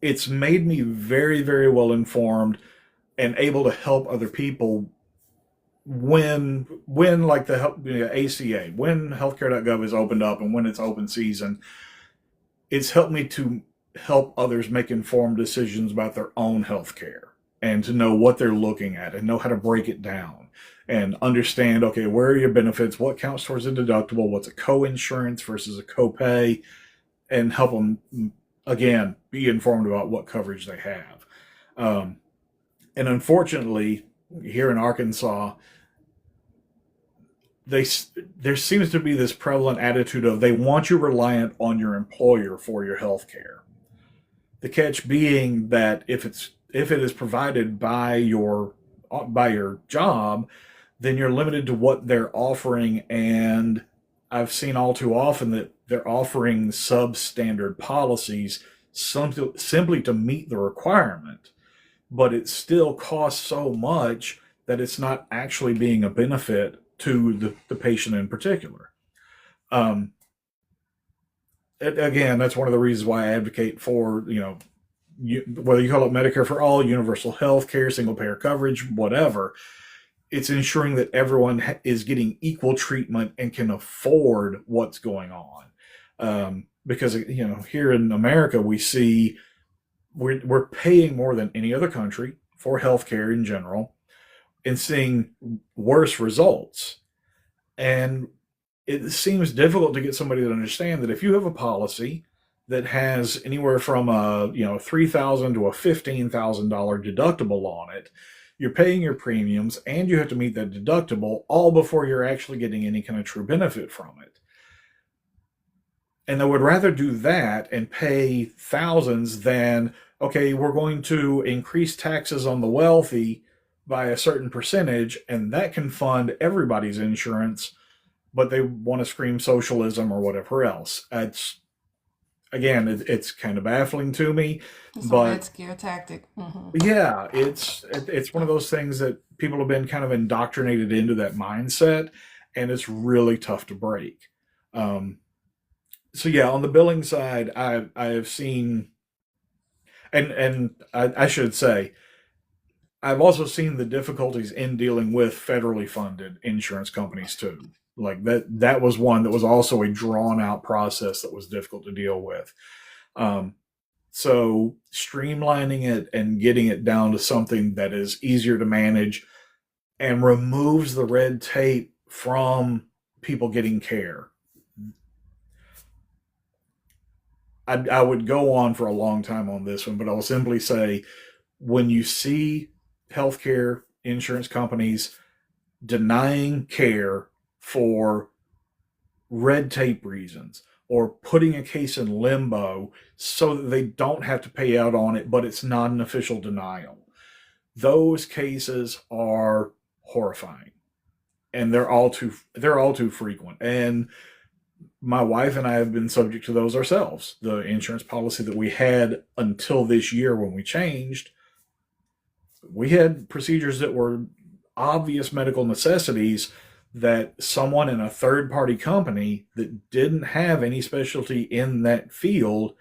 Speaker 4: It's made me very, very well informed and able to help other people when like the ACA, when healthcare.gov is opened up and when it's open season. It's helped me to help others make informed decisions about their own healthcare, and to know what they're looking at and know how to break it down and understand, okay, where are your benefits, what counts towards a deductible, what's a co-insurance versus a copay, and help them, again, be informed about what coverage they have. And unfortunately, here in Arkansas, there seems to be this prevalent attitude of, they want you reliant on your employer for your health care. The catch being that if it is provided by your job, then you're limited to what they're offering. And I've seen all too often that they're offering substandard policies simply to meet the requirement, but it still costs so much that it's not actually being a benefit to the patient in particular. Again, that's one of the reasons why I advocate for, whether you call it Medicare for all, universal health care, single payer coverage, whatever, it's ensuring that everyone is getting equal treatment and can afford what's going on. Because, here in America, we see we're paying more than any other country for healthcare in general, and seeing worse results. And it seems difficult to get somebody to understand that if you have a policy that has anywhere from a $3,000 to a $15,000 deductible on it, you're paying your premiums and you have to meet that deductible all before you're actually getting any kind of true benefit from it. And they would rather do that and pay thousands than, okay, we're going to increase taxes on the wealthy by a certain percentage, and that can fund everybody's insurance, but they want to scream socialism or whatever else. It's kind of baffling to me.
Speaker 3: It's a
Speaker 4: but
Speaker 3: red scare tactic.
Speaker 4: yeah, it's one of those things that people have been kind of indoctrinated into that mindset, and it's really tough to break. So yeah, on the billing side, I have seen, and I should say, I've also seen the difficulties in dealing with federally funded insurance companies too. Like that was one that was also a drawn out process that was difficult to deal with. So streamlining it and getting it down to something that is easier to manage and removes the red tape from people getting care. I would go on for a long time on this one, but I'll simply say when you see healthcare insurance companies denying care for red tape reasons or putting a case in limbo so that they don't have to pay out on it, but it's not an official denial, those cases are horrifying, and they're all too frequent. And my wife and I have been subject to those ourselves. The insurance policy that we had until this year when we changed, we had procedures that were obvious medical necessities that someone in a third party company that didn't have any specialty in that field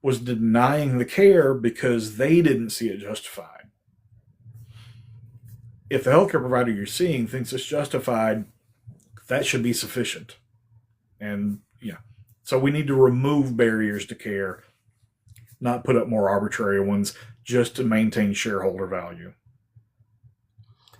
Speaker 4: was denying the care because they didn't see it justified. If the healthcare provider you're seeing thinks it's justified, that should be sufficient. And yeah, so we need to remove barriers to care, not put up more arbitrary ones just to maintain shareholder value.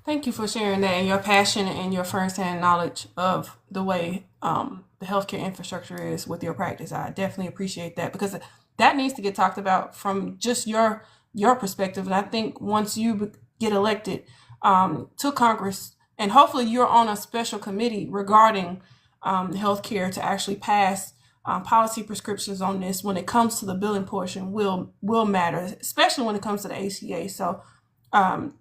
Speaker 3: Thank you for sharing that and your passion and your firsthand knowledge of the way the healthcare infrastructure is with your practice. I definitely appreciate that because that needs to get talked about from just your perspective. And I think once you get elected to Congress, and hopefully you're on a special committee regarding healthcare to actually pass policy prescriptions on this when it comes to the billing portion will matter, especially when it comes to the ACA. So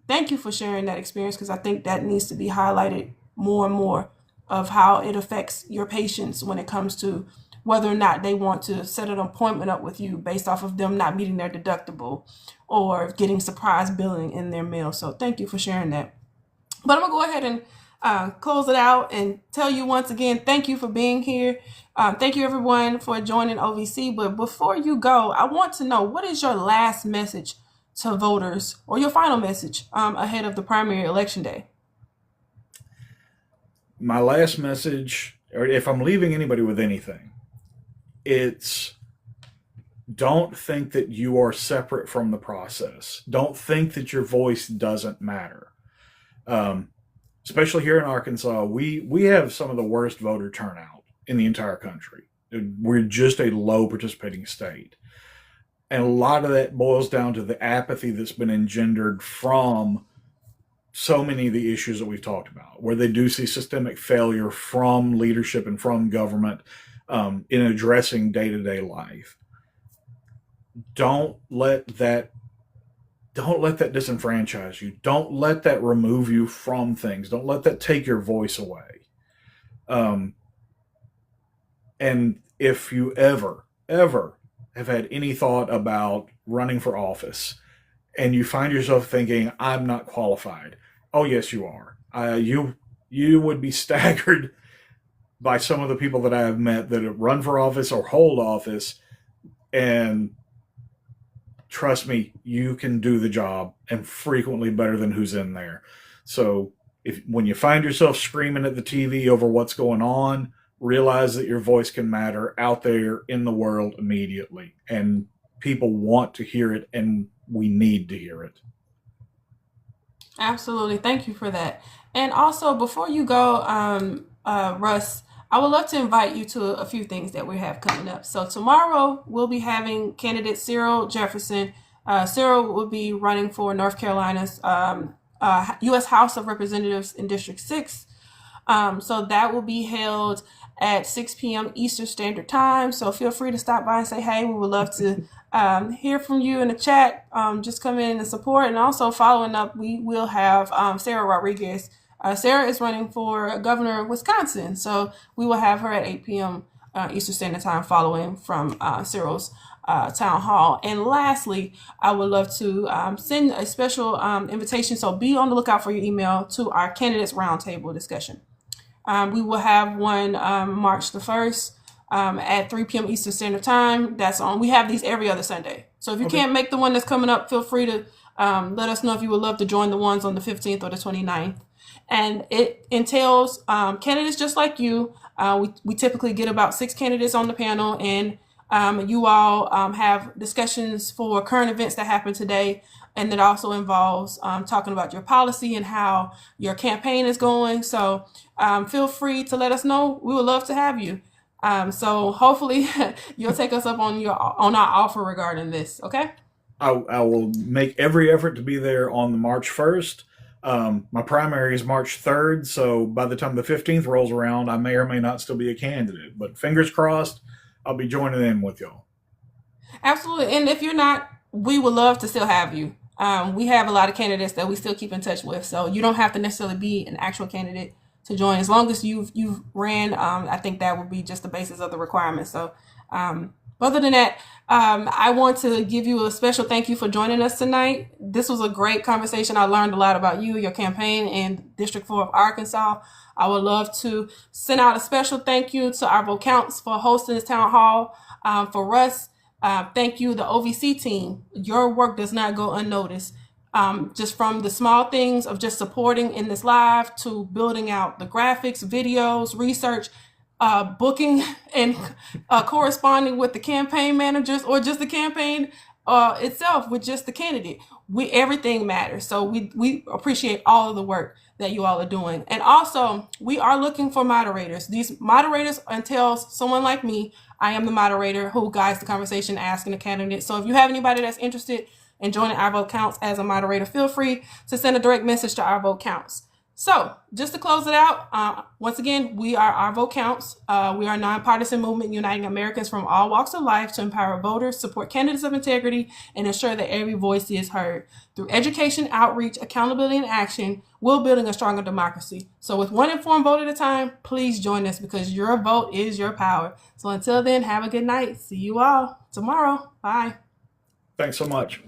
Speaker 3: thank you for sharing that experience because I think that needs to be highlighted more and more of how it affects your patients when it comes to whether or not they want to set an appointment up with you based off of them not meeting their deductible or getting surprise billing in their mail. So thank you for sharing that. But I'm going to go ahead and close it out and tell you once again, thank you for being here. Thank you everyone for joining OVC. But before you go, I want to know, what is your last message to voters or your final message ahead of the primary election day?
Speaker 4: My last message, or if I'm leaving anybody with anything, it's don't think that you are separate from the process. Don't think that your voice doesn't matter. Especially here in Arkansas, we have some of the worst voter turnout in the entire country. We're just a low participating state. And a lot of that boils down to the apathy that's been engendered from so many of the issues that we've talked about, where they do see systemic failure from leadership and from government in addressing day-to-day life. Don't let that disenfranchise you. Don't let that remove you from things. Don't let that take your voice away. And if you ever have had any thought about running for office and you find yourself thinking, I'm not qualified. Oh, yes, you are. You would be staggered by some of the people that I have met that have run for office or hold office, and trust me, you can do the job, and frequently better than who's in there. So when you find yourself screaming at the TV over what's going on, realize that your voice can matter out there in the world immediately. And people want to hear it, and we need to hear it.
Speaker 3: Absolutely. Thank you for that. And also, before you go, Russ, I would love to invite you to a few things that we have coming up. So tomorrow we'll be having candidate Cyril Jefferson. Cyril will be running for North Carolina's U.S. House of Representatives in District 6. So that will be held at 6 p.m. Eastern Standard Time. So feel free to stop by and say, hey, we would love to hear from you in the chat. Just come in and support. And also following up, we will have Sarah Rodriguez. Sarah is running for governor of Wisconsin. So we will have her at 8 p.m. Eastern Standard Time following from Cyril's town hall. And lastly, I would love to send a special invitation. So be on the lookout for your email to our candidates roundtable discussion. We will have one March the 1st at 3 p.m. Eastern Standard Time. That's on. We have these every other Sunday. So if you can't make the one that's coming up, feel free to let us know if you would love to join the ones on the 15th or the 29th. And it entails candidates just like you. We typically get about 6 candidates on the panel, and you all have discussions for current events that happen today. And it also involves talking about your policy and how your campaign is going. So feel free to let us know. We would love to have you. So hopefully you'll take us up on our offer regarding this. Okay.
Speaker 4: I will make every effort to be there on the March 1st. My primary is March 3rd. So by the time the 15th rolls around, I may or may not still be a candidate, but fingers crossed, I'll be joining in with y'all.
Speaker 3: Absolutely. And if you're not, we would love to still have you. We have a lot of candidates that we still keep in touch with. So you don't have to necessarily be an actual candidate to join. As long as you've ran, I think that would be just the basis of the requirements. So other than that, I want to give you a special thank you for joining us tonight. This was a great conversation. I learned a lot about you, your campaign, and District 4 of Arkansas. I would love to send out a special thank you to our vote counts for hosting this town hall. For Russ, thank you, the OVC team. Your work does not go unnoticed. Just from the small things of just supporting in this live to building out the graphics, videos, research, booking and corresponding with the campaign managers or just the campaign itself with just the candidate. Everything matters. So we appreciate all of the work that you all are doing. And also, we are looking for moderators. These moderators entails someone like me. I am the moderator who guides the conversation, asking the candidate. So if you have anybody that's interested in joining Our Vote Counts as a moderator, feel free to send a direct message to Our Vote Counts. So just to close it out, once again, we are Our Vote Counts. We are a nonpartisan movement uniting Americans from all walks of life to empower voters, support candidates of integrity, and ensure that every voice is heard. Through education, outreach, accountability, and action, we're building a stronger democracy. So with one informed vote at a time, please join us because your vote is your power. So until then, have a good night. See you all tomorrow. Bye.
Speaker 4: Thanks so much.